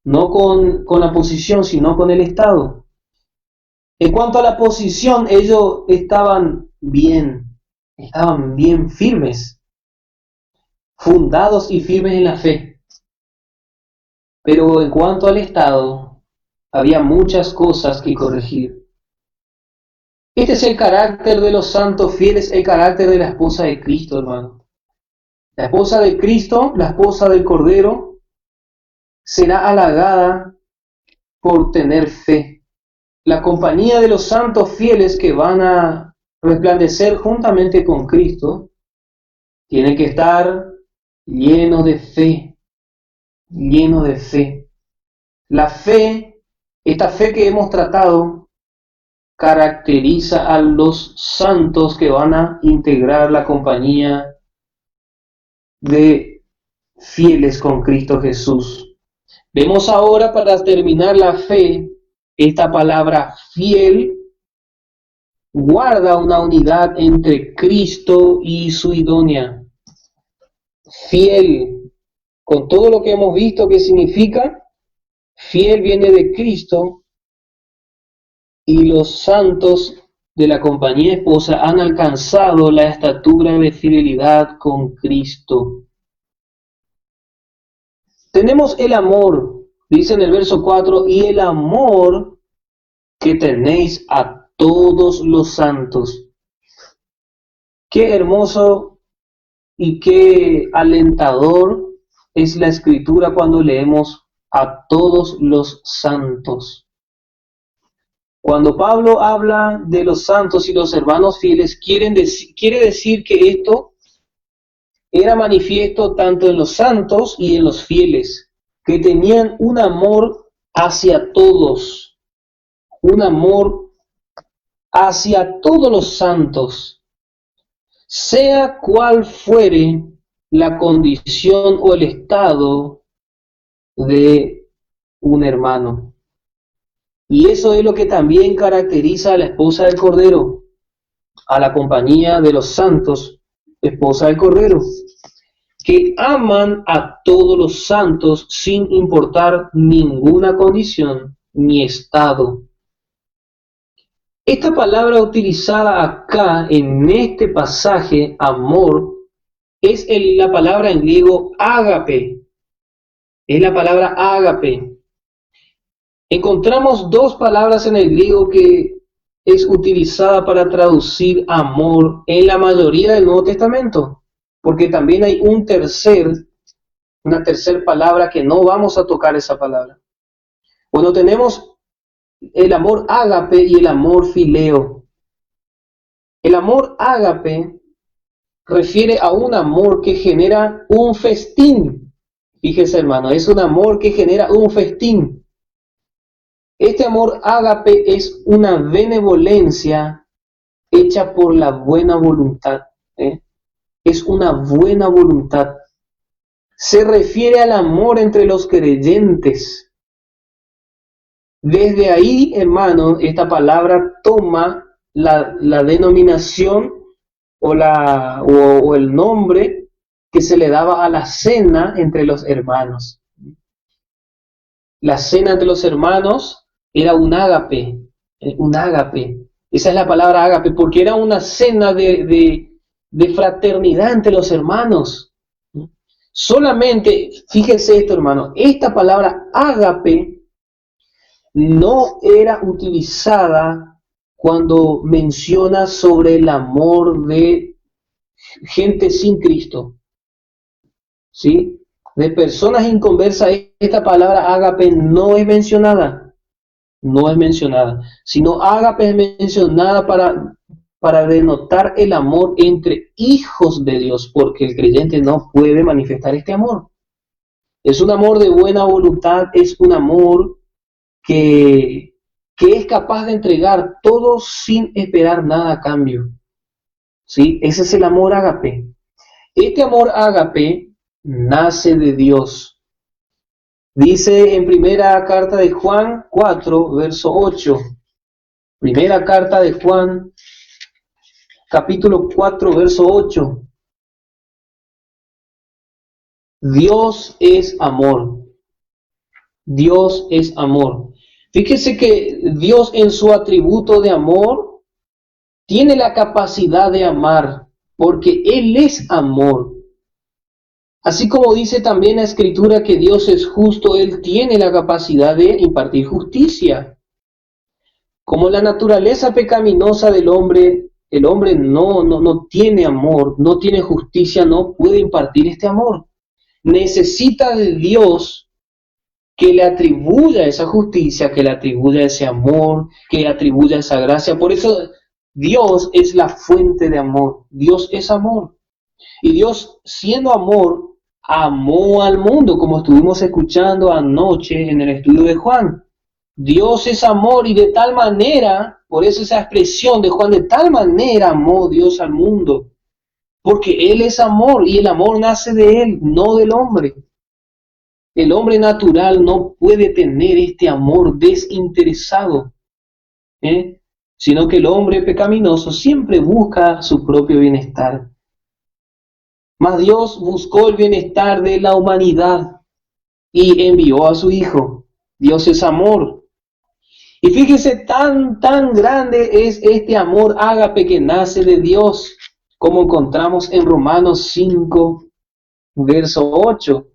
no con la posición, sino con el estado. En cuanto a la posición, ellos estaban bien firmes, fundados y firmes en la fe. Pero en cuanto al estado, había muchas cosas que corregir. Este es el carácter de los santos fieles, el carácter de la esposa de Cristo, hermano. La esposa de Cristo, la esposa del Cordero, será halagada por tener fe. La compañía de los santos fieles que van a resplandecer juntamente con Cristo, tiene que estar lleno de fe, lleno de fe. La fe, esta fe que hemos tratado, caracteriza a los santos que van a integrar la compañía de fieles con Cristo Jesús. Vemos ahora, para terminar la fe, esta palabra fiel guarda una unidad entre Cristo y su idónea. Fiel, con todo lo que hemos visto que significa, fiel viene de Cristo, y los santos de la compañía esposa han alcanzado la estatura de fidelidad con Cristo. Tenemos el amor, dice en el verso 4, y el amor que tenéis a todos los santos. Qué hermoso y qué alentador es la Escritura cuando leemos a todos los santos. Cuando Pablo habla de los santos y los hermanos fieles, quiere decir que esto era manifiesto tanto en los santos y en los fieles, que tenían un amor hacia todos, un amor hacia todos los santos, sea cual fuere la condición o el estado de un hermano. Y eso es lo que también caracteriza a la esposa del Cordero, a la compañía de los santos, esposa del Cordero, que aman a todos los santos sin importar ninguna condición ni estado. Esta palabra utilizada acá en este pasaje, amor, es la palabra en griego ágape. Es la palabra ágape. Encontramos dos palabras en el griego que es utilizada para traducir amor en la mayoría del Nuevo Testamento, porque también hay una tercera palabra que no vamos a tocar esa palabra. Bueno, tenemos el amor ágape y el amor fileo. El amor ágape refiere a un amor que genera un festín. Fíjese, hermano, es un amor que genera un festín. Este amor ágape es una benevolencia hecha por la buena voluntad. es una buena voluntad. Se refiere al amor entre los creyentes. Desde ahí, hermano, esta palabra toma la denominación o el nombre que se le daba a la cena entre los hermanos. La cena entre los hermanos era un ágape, Esa es la palabra ágape, porque era una cena de fraternidad entre los hermanos. Solamente, fíjense esto, hermano, esta palabra ágape no era utilizada cuando menciona sobre el amor de gente sin Cristo, ¿sí? De personas inconversas, esta palabra ágape no es mencionada, sino ágape es mencionada para denotar el amor entre hijos de Dios, porque el creyente no puede manifestar este amor. Es un amor de buena voluntad, es un amor que es capaz de entregar todo sin esperar nada a cambio. ¿Sí? Ese es el amor ágape. Este amor ágape nace de Dios. Dice en primera carta de Juan 4, verso 8. Primera carta de Juan, capítulo 4, verso 8. Dios es amor. Dios es amor. Fíjese que Dios en su atributo de amor tiene la capacidad de amar, porque Él es amor. Así como dice también la Escritura que Dios es justo, Él tiene la capacidad de impartir justicia. Como la naturaleza pecaminosa del hombre, el hombre no tiene amor, no tiene justicia, no puede impartir este amor. Necesita de Dios que le atribuya esa justicia, que le atribuya ese amor, que le atribuya esa gracia. Por eso Dios es la fuente de amor. Dios es amor. Y Dios, siendo amor, amó al mundo, como estuvimos escuchando anoche en el estudio de Juan. Dios es amor y de tal manera, por eso esa expresión de Juan, de tal manera amó Dios al mundo. Porque Él es amor y el amor nace de Él, no del hombre. El hombre natural no puede tener este amor desinteresado, sino que el hombre pecaminoso siempre busca su propio bienestar. Mas Dios buscó el bienestar de la humanidad y envió a su Hijo. Dios es amor. Y fíjese, tan grande es este amor ágape que nace de Dios, como encontramos en Romanos 5, verso 8.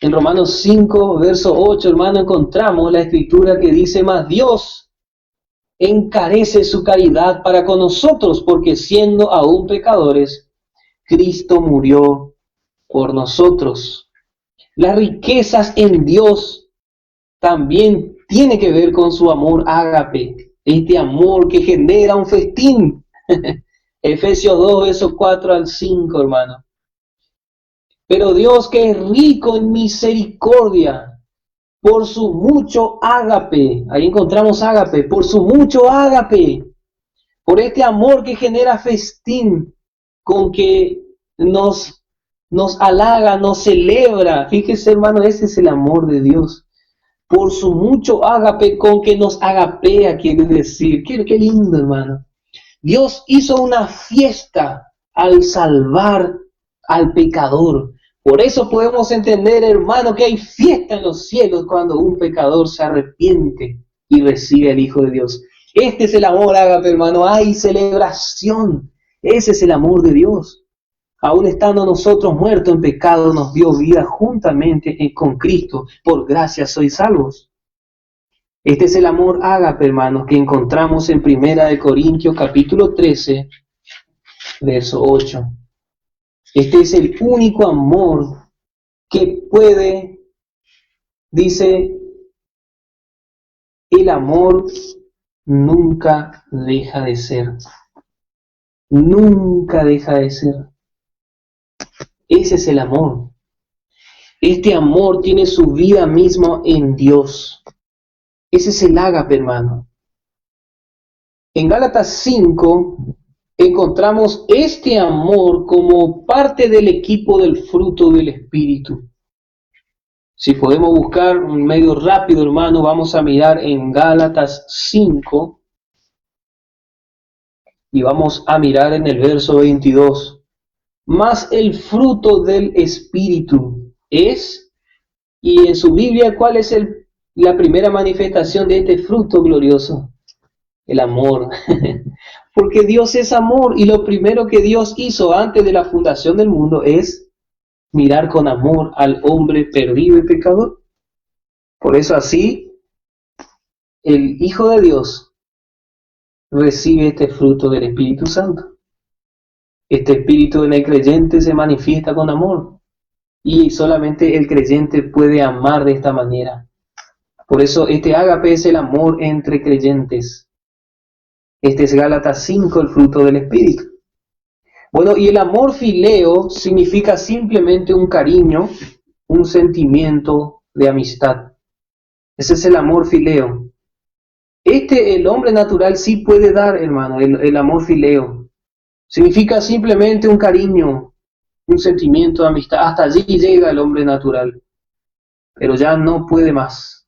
En Romanos 5, verso 8, hermano, encontramos la escritura que dice: mas Dios encarece su caridad para con nosotros, porque siendo aún pecadores, Cristo murió por nosotros. Las riquezas en Dios también tiene que ver con su amor ágape, este amor que genera un festín. Efesios 2, versos 4 al 5, hermano. Pero Dios, que es rico en misericordia, por su mucho ágape, ahí encontramos ágape, por su mucho ágape, por este amor que genera festín, con que nos halaga, nos celebra. Fíjese, hermano, ese es el amor de Dios. Por su mucho ágape, con que nos agapea, quiere decir. Qué lindo, hermano. Dios hizo una fiesta al salvar al pecador. Por eso podemos entender, hermano, que hay fiesta en los cielos cuando un pecador se arrepiente y recibe al Hijo de Dios. Este es el amor ágape, hermano. Hay celebración. Ese es el amor de Dios. Aún estando nosotros muertos en pecado, nos dio vida juntamente con Cristo. Por gracia sois salvos. Este es el amor ágape, hermanos, que encontramos en 1 Corintios capítulo 13, verso 8. Este es el único amor que puede, dice, el amor nunca deja de ser. Nunca deja de ser. Ese es el amor. Este amor tiene su vida misma en Dios. Ese es el ágape, hermano. En Gálatas 5, encontramos este amor como parte del equipo del fruto del Espíritu. Si podemos buscar un medio rápido, hermano, vamos a mirar en Gálatas 5 y vamos a mirar en el verso 22. Mas el fruto del Espíritu es, y en su Biblia, ¿cuál es la primera manifestación de este fruto glorioso? El amor. Porque Dios es amor y lo primero que Dios hizo antes de la fundación del mundo es mirar con amor al hombre perdido y pecador. Por eso así, el Hijo de Dios recibe este fruto del Espíritu Santo. Este Espíritu en el creyente se manifiesta con amor y solamente el creyente puede amar de esta manera. Por eso este ágape es el amor entre creyentes. Este es Gálatas 5, el fruto del Espíritu. Bueno, y el amor fileo significa simplemente un cariño, un sentimiento de amistad. Ese es el amor fileo. El hombre natural sí puede dar, hermano, el amor fileo. Significa simplemente un cariño, un sentimiento de amistad. Hasta allí llega el hombre natural. Pero ya no puede más.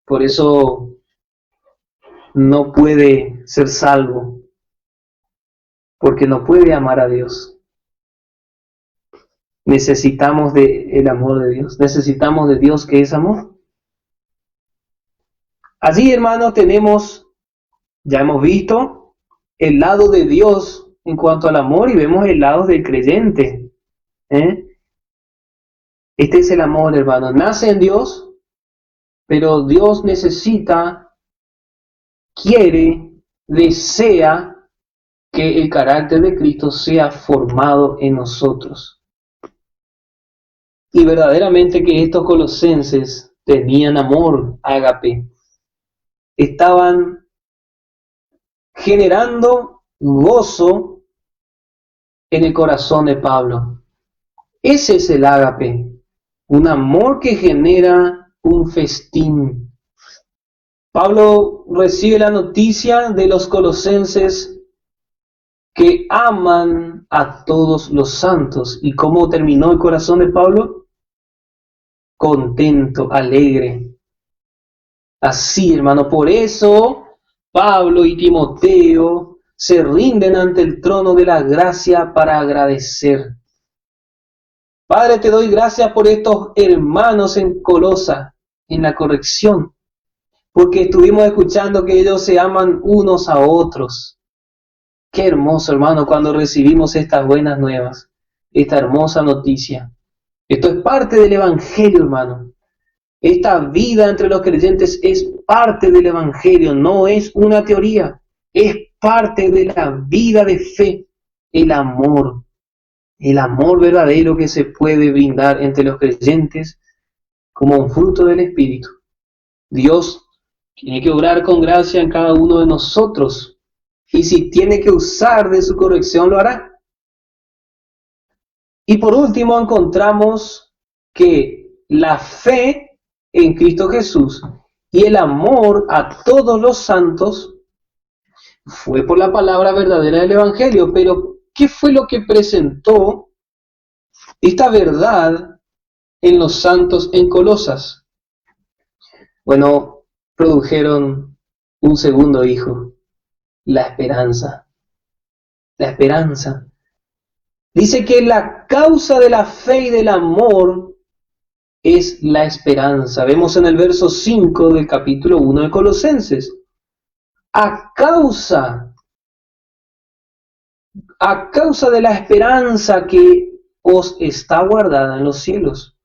Por eso no puede ser salvo. Porque no puede amar a Dios. Necesitamos del amor de Dios. Necesitamos de Dios que es amor. Allí, hermanos, ya hemos visto el lado de Dios en cuanto al amor y vemos el lado del creyente. Este es el amor, hermano. Nace en Dios, pero Dios necesita, quiere, desea que el carácter de Cristo sea formado en nosotros. Y verdaderamente que estos colosenses tenían amor, ágape. Estaban generando gozo en el corazón de Pablo. Ese es el ágape, un amor que genera un festín. Pablo recibe la noticia de los colosenses que aman a todos los santos. ¿Y cómo terminó el corazón de Pablo? Contento, alegre. Así, hermano, por eso Pablo y Timoteo se rinden ante el trono de la gracia para agradecer. Padre, te doy gracias por estos hermanos en Colosa, en la corrección, porque estuvimos escuchando que ellos se aman unos a otros. Qué hermoso, hermano, cuando recibimos estas buenas nuevas, esta hermosa noticia. Esto es parte del Evangelio, hermano. Esta vida entre los creyentes es parte del Evangelio, no es una teoría, es parte de la vida de fe, el amor verdadero que se puede brindar entre los creyentes como un fruto del Espíritu. Dios tiene que obrar con gracia en cada uno de nosotros. Y si tiene que usar de su corrección, lo hará. Y por último encontramos que la fe en Cristo Jesús y el amor a todos los santos fue por la palabra verdadera del Evangelio. Pero, ¿qué fue lo que presentó esta verdad en los santos en Colosas? Bueno, produjeron un segundo hijo. La esperanza. La esperanza. Dice que la causa de la fe y del amor es la esperanza. Vemos en el verso 5 del capítulo 1 de Colosenses. A causa de la esperanza que os está guardada en los cielos,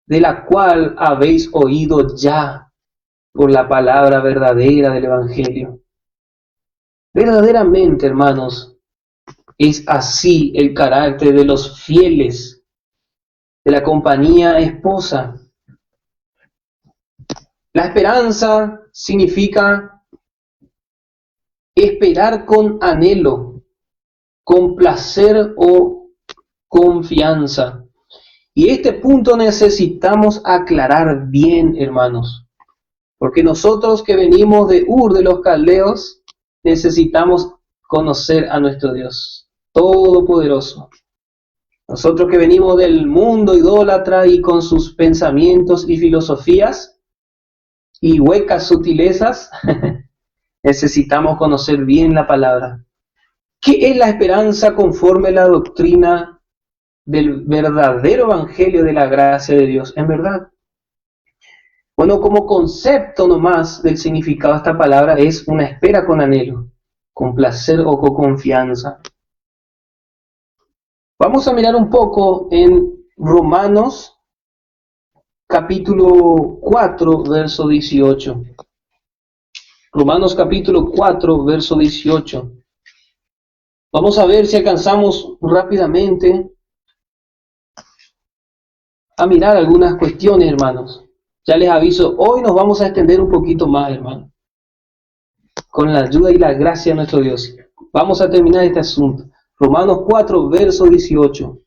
de la cual habéis oído ya por la palabra verdadera del Evangelio. Verdaderamente, hermanos, es así el carácter de los fieles, de la compañía esposa. La esperanza significa esperar con anhelo, con placer o confianza. Y este punto necesitamos aclarar bien, hermanos, porque nosotros que venimos de Ur de los Caldeos, necesitamos conocer a nuestro Dios Todopoderoso. Nosotros que venimos del mundo idólatra y con sus pensamientos y filosofías y huecas sutilezas, necesitamos conocer bien la palabra. ¿Qué es la esperanza conforme a la doctrina del verdadero evangelio de la gracia de Dios? En verdad. Bueno, como concepto nomás del significado de esta palabra es una espera con anhelo, con placer o con confianza. Vamos a mirar un poco en Romanos capítulo 4, verso 18. Romanos capítulo 4, verso 18. Vamos a ver si alcanzamos rápidamente a mirar algunas cuestiones, hermanos. Ya les aviso, hoy nos vamos a extender un poquito más, hermanos, con la ayuda y la gracia de nuestro Dios. Vamos a terminar este asunto. Romanos 4, verso 18.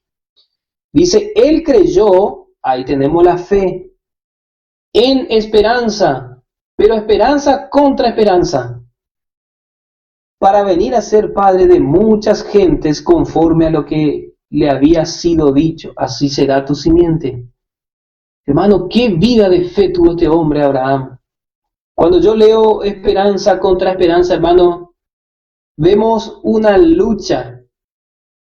Dice, Él creyó, ahí tenemos la fe, en esperanza, pero esperanza contra esperanza, para venir a ser padre de muchas gentes conforme a lo que le había sido dicho, así será tu simiente. Hermano, qué vida de fe tuvo este hombre Abraham. Cuando yo leo esperanza contra esperanza, hermano, vemos una lucha,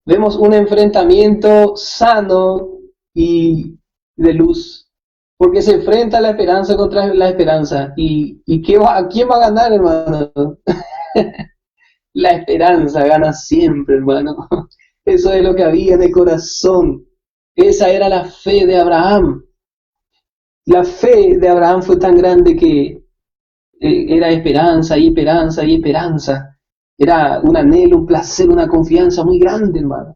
vemos un enfrentamiento sano y de luz, porque se enfrenta la esperanza contra la esperanza. ¿Y a quién va a ganar, hermano? La esperanza gana siempre, hermano. Eso es lo que había en el corazón. Esa era la fe de Abraham. La fe de Abraham fue tan grande que era esperanza y esperanza y esperanza. Era un anhelo, un placer, una confianza muy grande, hermano.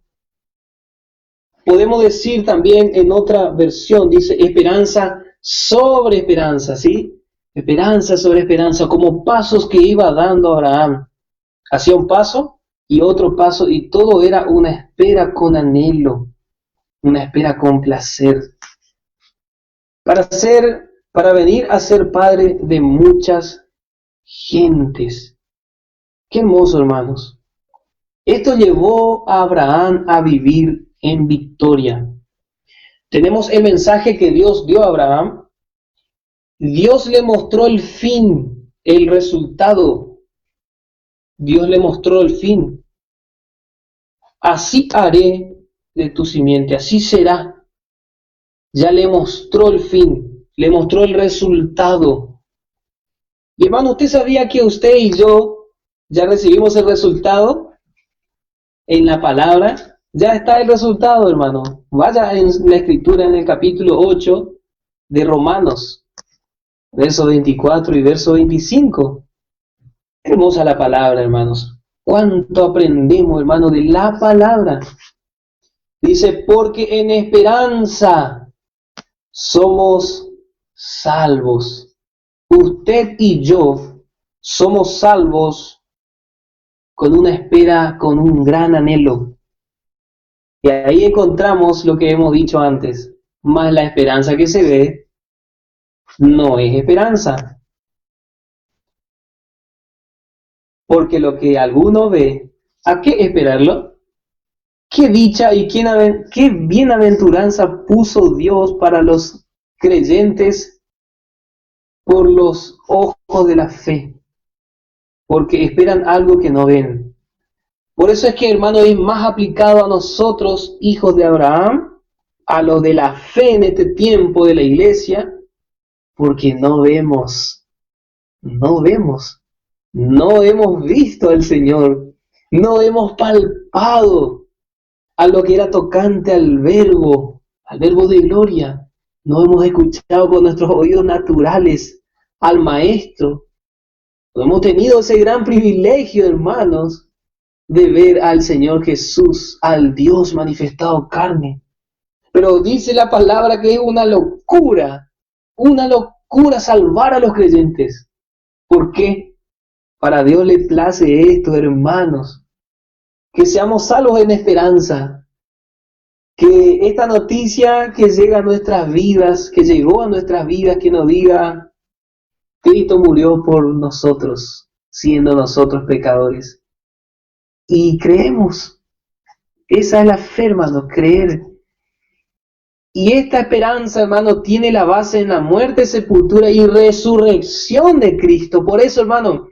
Podemos decir también en otra versión, dice esperanza sobre esperanza, ¿sí? Esperanza sobre esperanza, como pasos que iba dando Abraham. Hacía un paso y otro paso y todo era una espera con anhelo, una espera con placer. Para venir a ser padre de muchas gentes. Qué hermoso, hermanos. Esto llevó a Abraham a vivir en victoria. Tenemos el mensaje que Dios dio a Abraham. Dios le mostró el fin, el resultado. Dios le mostró el fin. Así haré de tu simiente, así será. Ya le mostró el fin, le mostró el resultado. Y hermano, ¿usted sabía que usted y yo ya recibimos el resultado? En la palabra, ya está el resultado, hermano. Vaya en la escritura en el capítulo 8 de Romanos, verso 24 y verso 25. Hermosa la palabra, hermanos. ¿Cuánto aprendemos, hermano, de la palabra? Dice, porque en esperanza somos salvos. Usted y yo somos salvos con una espera, con un gran anhelo. Y ahí encontramos lo que hemos dicho antes. Más la esperanza que se ve no es esperanza. Porque lo que alguno ve, ¿a qué esperarlo? Qué dicha y qué bienaventuranza puso Dios para los creyentes por los ojos de la fe, porque esperan algo que no ven. Por eso es que, hermano, es más aplicado a nosotros, hijos de Abraham, a los de la fe en este tiempo de la iglesia, porque no vemos, no hemos visto al Señor, no hemos palpado a lo que era tocante al verbo de gloria. No hemos escuchado con nuestros oídos naturales al Maestro. No hemos tenido ese gran privilegio, hermanos, de ver al Señor Jesús, al Dios manifestado carne. Pero dice la palabra que es una locura salvar a los creyentes. ¿Por qué? Para Dios le place esto, hermanos, que seamos salvos en esperanza, que esta noticia que llega a nuestras vidas, que llegó a nuestras vidas, que nos diga, Cristo murió por nosotros, siendo nosotros pecadores. y creemos. Esa es la fe, hermano, creer. Y esta esperanza, hermano, tiene la base en la muerte, sepultura y resurrección de Cristo. Por eso, hermano,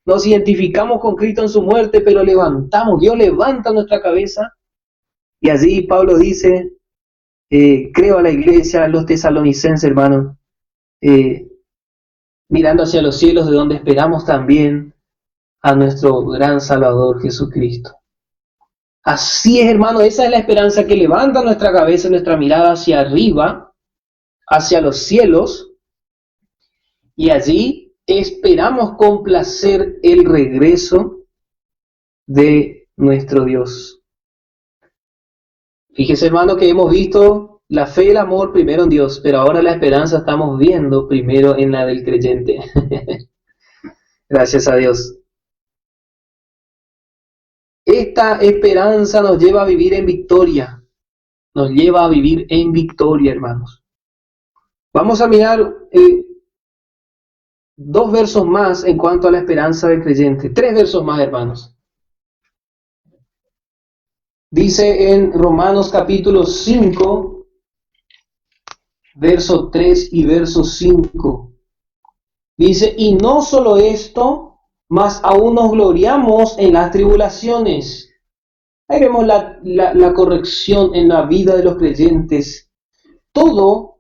nos identificamos con Cristo en su muerte, pero levantamos, Dios levanta nuestra cabeza. Y allí Pablo dice, creo a la iglesia, a los tesalonicenses, hermano, mirando hacia los cielos, de donde esperamos también a nuestro gran Salvador Jesucristo. Así es, hermano, esa es la esperanza que levanta nuestra cabeza, nuestra mirada hacia arriba, hacia los cielos, y allí esperamos con placer el regreso de nuestro Dios. Fíjese, hermano, que hemos visto la fe y el amor primero en Dios, pero ahora la esperanza estamos viendo primero en la del creyente. Gracias a Dios. Esta esperanza nos lleva a vivir en victoria. Nos lleva a vivir en victoria, hermanos. Vamos a mirar 2 versos más en cuanto a la esperanza del creyente. 3 versos más, hermanos. Dice en Romanos capítulo 5, verso 3 y verso 5. Dice, y no solo esto, mas aún nos gloriamos en las tribulaciones. Ahí vemos la corrección en la vida de los creyentes. Todo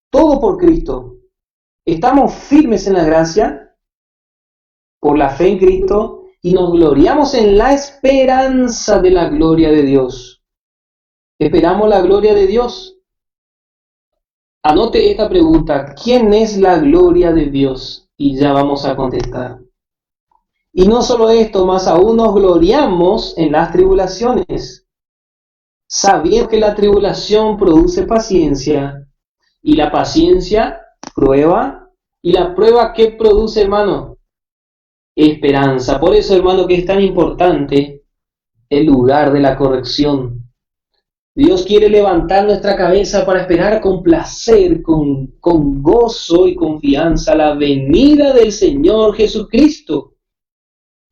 por Cristo. Estamos firmes en la gracia, por la fe en Cristo, y nos gloriamos en la esperanza de la gloria de Dios. Esperamos la gloria de Dios. Anote esta pregunta, ¿quién es la gloria de Dios? Y ya vamos a contestar. Y no solo esto, más aún nos gloriamos en las tribulaciones, sabiendo que la tribulación produce paciencia, y la paciencia prueba, y la prueba ¿qué produce, hermano? Esperanza. Por eso, hermano, que es tan importante el lugar de la corrección. Dios quiere levantar nuestra cabeza para esperar con placer, con gozo y confianza la venida del Señor Jesucristo.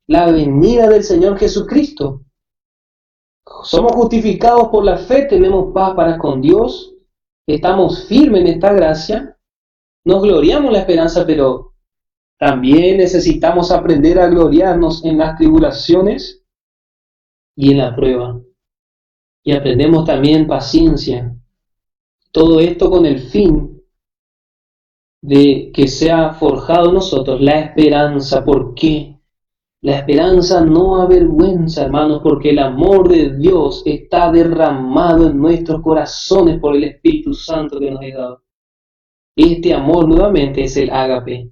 La venida del Señor Jesucristo. Somos justificados por la fe, tenemos paz para con Dios, estamos firmes en esta gracia, nos gloriamos en la esperanza, pero también necesitamos aprender a gloriarnos en las tribulaciones y en la prueba. Y aprendemos también paciencia. Todo esto con el fin de que sea forjado en nosotros la esperanza. ¿Por qué? La esperanza no avergüenza, hermanos, porque el amor de Dios está derramado en nuestros corazones por el Espíritu Santo que nos ha dado. Este amor nuevamente es el ágape.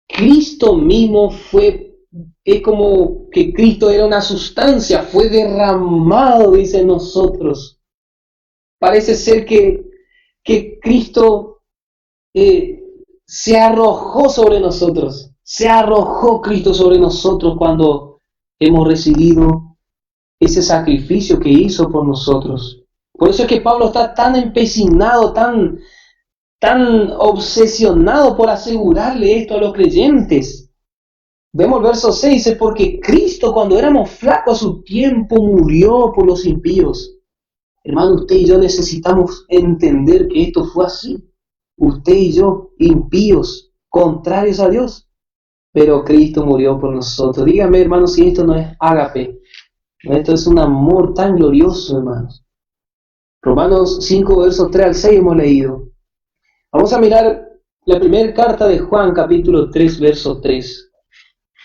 Cristo mismo es como que Cristo era una sustancia, fue derramado, dice nosotros. Parece ser que Cristo se arrojó sobre nosotros. Se arrojó Cristo sobre nosotros cuando hemos recibido ese sacrificio que hizo por nosotros. Por eso es que Pablo está tan empecinado, tan obsesionado por asegurarle esto a los creyentes. Vemos el verso 6, dice, porque Cristo cuando éramos flacos a su tiempo murió por los impíos. Hermano, usted y yo necesitamos entender que esto fue así. Usted y yo, impíos, contrarios a Dios. Pero Cristo murió por nosotros. Dígame, hermanos, si esto no es ágape. Esto es un amor tan glorioso, hermanos. Romanos 5, versos 3 al 6 hemos leído. Vamos a mirar la primera carta de Juan, capítulo 3, verso 3.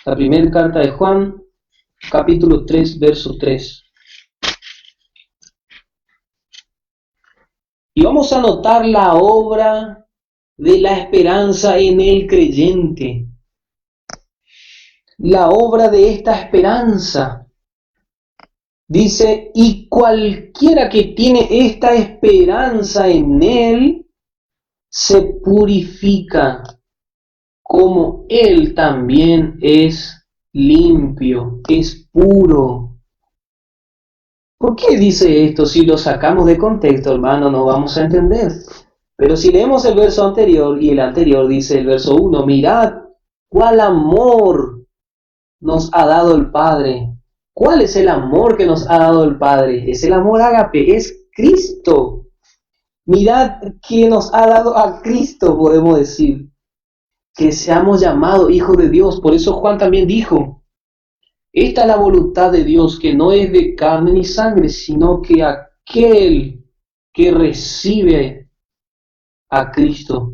La primera carta de Juan, capítulo 3, verso 3. Y vamos a notar la obra de la esperanza en el creyente. La obra de esta esperanza. Dice, y cualquiera que tiene esta esperanza en él, se purifica, como él también es limpio, es puro. ¿Por qué dice esto? Si lo sacamos de contexto, hermano, no vamos a entender. Pero si leemos el verso anterior, y el anterior dice el verso 1, mirad cuál amor nos ha dado el Padre, ¿Cuál es el amor que nos ha dado el Padre? Es el amor ágape, es Cristo. Mirad que nos ha dado a Cristo, podemos decir. Que seamos llamados hijos de Dios. Por eso Juan también dijo, esta es la voluntad de Dios, que no es de carne ni sangre, sino que aquel que recibe a Cristo,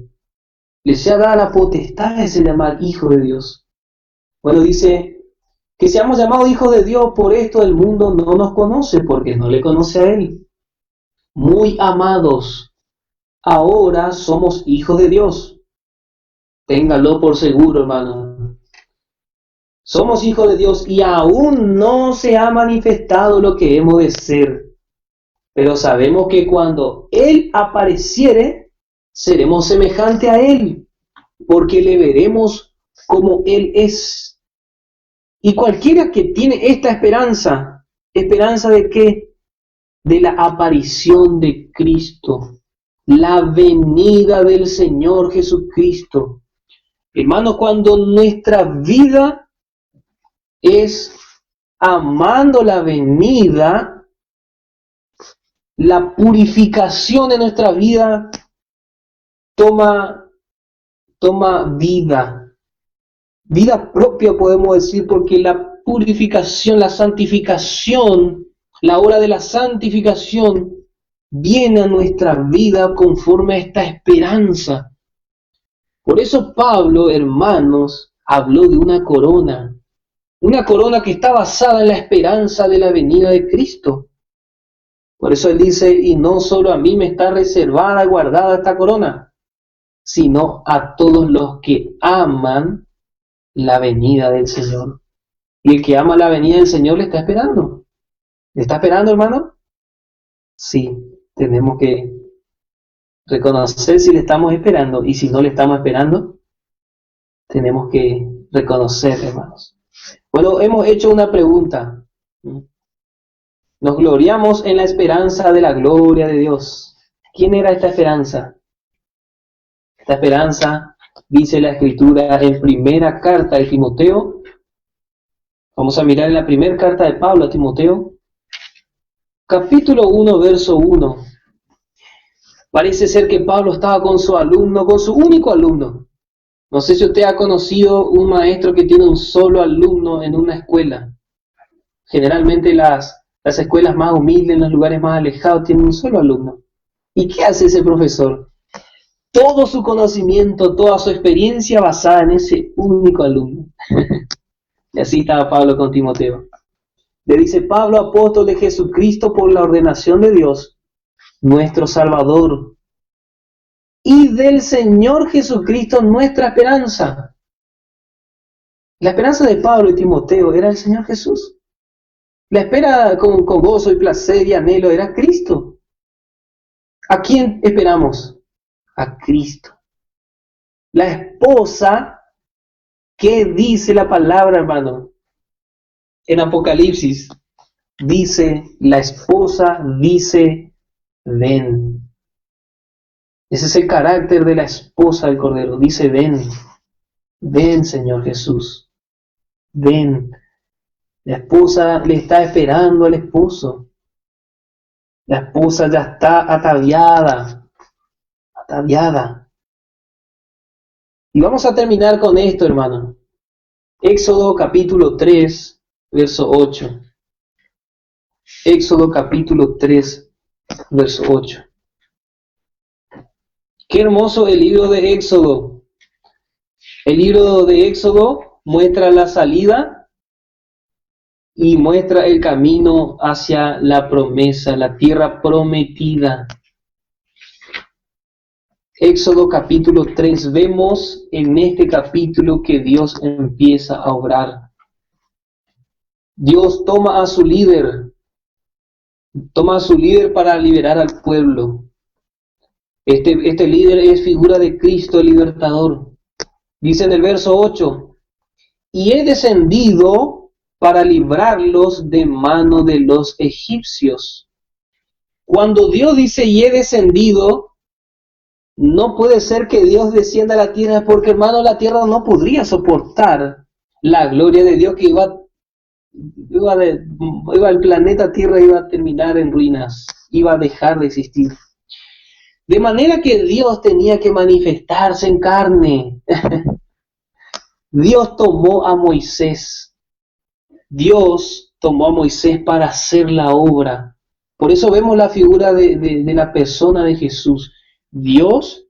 le sea dada la potestad de ser llamar hijo de Dios. Bueno, dice, que seamos llamados hijos de Dios, por esto el mundo no nos conoce, porque no le conoce a Él. Muy amados, ahora somos hijos de Dios. Téngalo por seguro, hermano. Somos hijos de Dios y aún no se ha manifestado lo que hemos de ser. Pero sabemos que cuando Él apareciere, seremos semejantes a Él, porque le veremos como Él es. Y cualquiera que tiene esta ¿esperanza de qué? De la aparición de Cristo, la venida del Señor Jesucristo. Hermanos, cuando nuestra vida es amando la venida, la purificación de nuestra vida toma vida. Vida propia podemos decir, porque la purificación, la santificación, la hora de la santificación viene a nuestra vida conforme a esta esperanza. Por eso Pablo, hermanos, habló de una corona que está basada en la esperanza de la venida de Cristo. Por eso él dice, y no solo a mí me está reservada, guardada esta corona, sino a todos los que aman la venida del Señor. Y el que ama la venida del Señor le está esperando. ¿Le está esperando, hermano? Sí, tenemos que reconocer si le estamos esperando, y si no le estamos esperando, tenemos que reconocer, hermanos. Bueno, hemos hecho una pregunta. Nos gloriamos en la esperanza de la gloria de Dios. ¿Quién era esta esperanza? Esta esperanza, dice la Escritura en primera carta de Timoteo. Vamos a mirar en la primera carta de Pablo a Timoteo, capítulo 1, verso 1. Parece ser que Pablo estaba con su alumno, con su único alumno. No sé si usted ha conocido un maestro que tiene un solo alumno en una escuela. Generalmente las escuelas más humildes, en los lugares más alejados, tienen un solo alumno. ¿Y qué hace ese profesor? Todo su conocimiento, toda su experiencia basada en ese único alumno. Y así estaba Pablo con Timoteo. Le dice, Pablo, apóstol de Jesucristo por la ordenación de Dios, nuestro Salvador, y del Señor Jesucristo, nuestra esperanza. La esperanza de Pablo y Timoteo era el Señor Jesús. La espera con gozo y placer y anhelo era Cristo. ¿A quién esperamos? A Cristo. La esposa, ¿qué dice la palabra, hermano? En Apocalipsis dice, la esposa dice, ven. Ese es el carácter de la esposa del Cordero. Dice, ven. Ven, Señor Jesús. Ven. La esposa le está esperando al esposo. La esposa ya está ataviada. Ataviada. Y vamos a terminar con esto, hermano. Éxodo capítulo 3, verso 8. Éxodo capítulo 3, verso 8. Qué hermoso el libro de Éxodo. El libro de Éxodo muestra la salida y muestra el camino hacia la promesa, la tierra prometida. Éxodo capítulo 3. Vemos en este capítulo que Dios empieza a obrar. Dios toma a su líder para liberar al pueblo. Este líder es figura de Cristo, el libertador. Dice en el verso 8, y he descendido para librarlos de mano de los egipcios. Cuando Dios dice y he descendido, no puede ser que Dios descienda a la tierra, porque hermano, la tierra no podría soportar la gloria de Dios que iba el planeta Tierra iba a terminar en ruinas, iba a dejar de existir. De manera que Dios tenía que manifestarse en carne. Dios tomó a Moisés. Dios tomó a Moisés para hacer la obra. Por eso vemos la figura de la persona de Jesús. Dios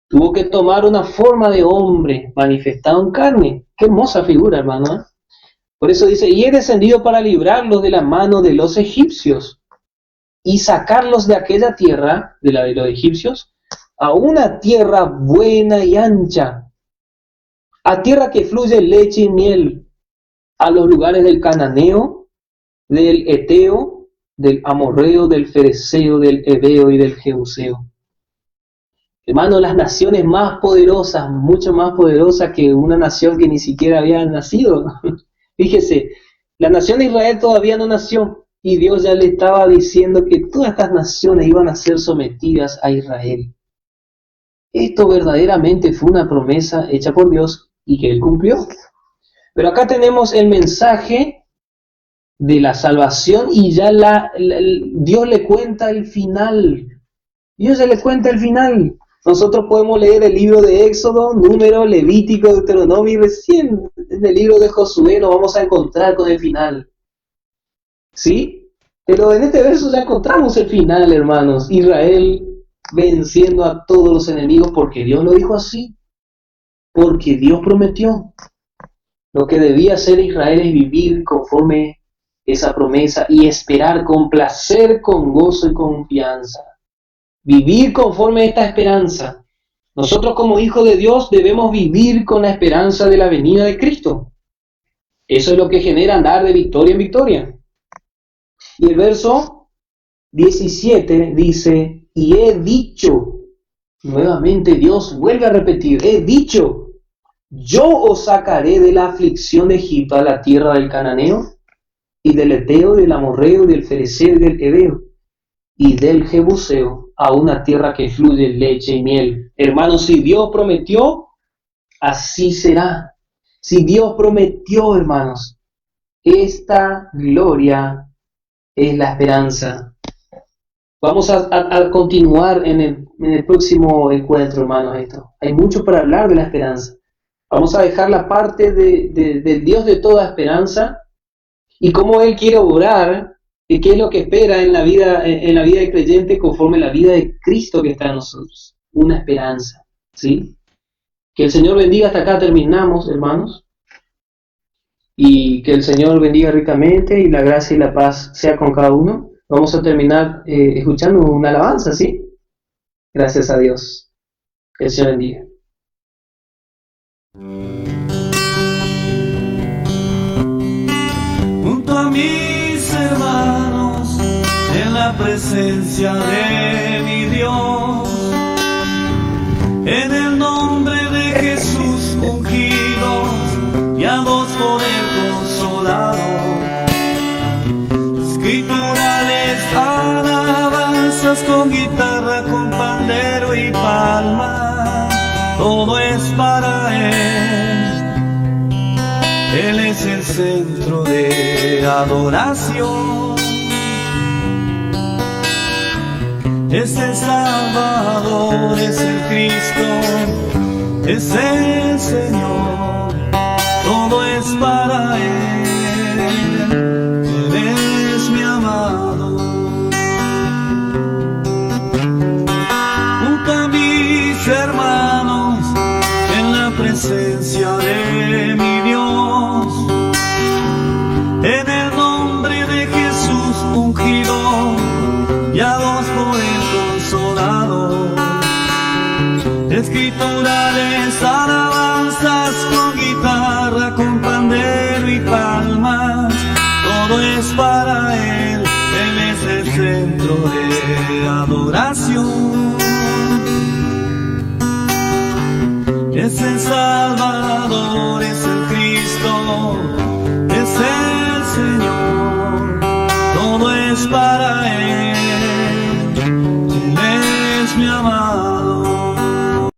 tuvo que tomar una forma de hombre manifestado en carne. Qué hermosa figura, hermano, ¿eh? Por eso dice, y he descendido para librarlos de la mano de los egipcios y sacarlos de aquella tierra, de la de los egipcios, a una tierra buena y ancha, a tierra que fluye leche y miel, a los lugares del cananeo, del eteo, del amorreo, del fereceo, del heveo y del jebuseo. Hermano, las naciones más poderosas, mucho más poderosas que una nación que ni siquiera había nacido. Fíjese, la nación de Israel todavía no nació y Dios ya le estaba diciendo que todas estas naciones iban a ser sometidas a Israel. Esto verdaderamente fue una promesa hecha por Dios y que Él cumplió. Pero acá tenemos el mensaje de la salvación y ya Dios le cuenta el final. Dios ya le cuenta el final. Nosotros podemos leer el libro de Éxodo, Número, Levítico, Deuteronomio y recién en el libro de Josué nos vamos a encontrar con el final. ¿Sí? Pero en este verso ya encontramos el final, hermanos. Israel venciendo a todos los enemigos porque Dios lo dijo así. Porque Dios prometió. Lo que debía hacer Israel es vivir conforme esa promesa y esperar con placer, con gozo y confianza. Vivir conforme a esta esperanza. Nosotros como hijos de Dios debemos vivir con la esperanza de la venida de Cristo. Eso es lo que genera andar de victoria en victoria. Y el verso 17 dice, y he dicho, nuevamente Dios vuelve a repetir, he dicho, yo os sacaré de la aflicción de Egipto a la tierra del cananeo, y del eteo, del amorreo, del fereceo y del heveo, y del jebuseo, a una tierra que fluye leche y miel. Hermanos, si Dios prometió, así será. Si Dios prometió, hermanos, esta gloria es la esperanza. Vamos a continuar en el próximo encuentro, hermanos. Hay mucho para hablar de la esperanza. Vamos a dejar la parte del Dios de toda esperanza y cómo Él quiere obrar y qué es lo que espera en la vida del creyente conforme la vida de Cristo que está en nosotros. Una esperanza, ¿sí? Que el Señor bendiga. Hasta acá terminamos, hermanos. Y que el Señor bendiga ricamente y la gracia y la paz sea con cada uno. Vamos a terminar escuchando una alabanza, ¿sí? Gracias a Dios. Que el Señor bendiga. Junto a mis hermanos, en la presencia de mi Dios, en el nombre de Jesús ungidos, guiados por el Consolador, escriturales alabanzas con guitarra, con pandero y palma, todo es para Él. Él es el centro de adoración. Es el Salvador, es el Cristo, es el Señor. Todo es para Él. Él es mi amado. Junto a mis hermanos, en la presencia de mi Dios, en el nombre de Jesús ungido, guiados por el Consolador, escriturales alabanzas con guitarra, con pandero y palmas, todo es para Él. Él es el centro de adoración. Es el Salvador, es el Cristo, es el Señor, todo es para Él.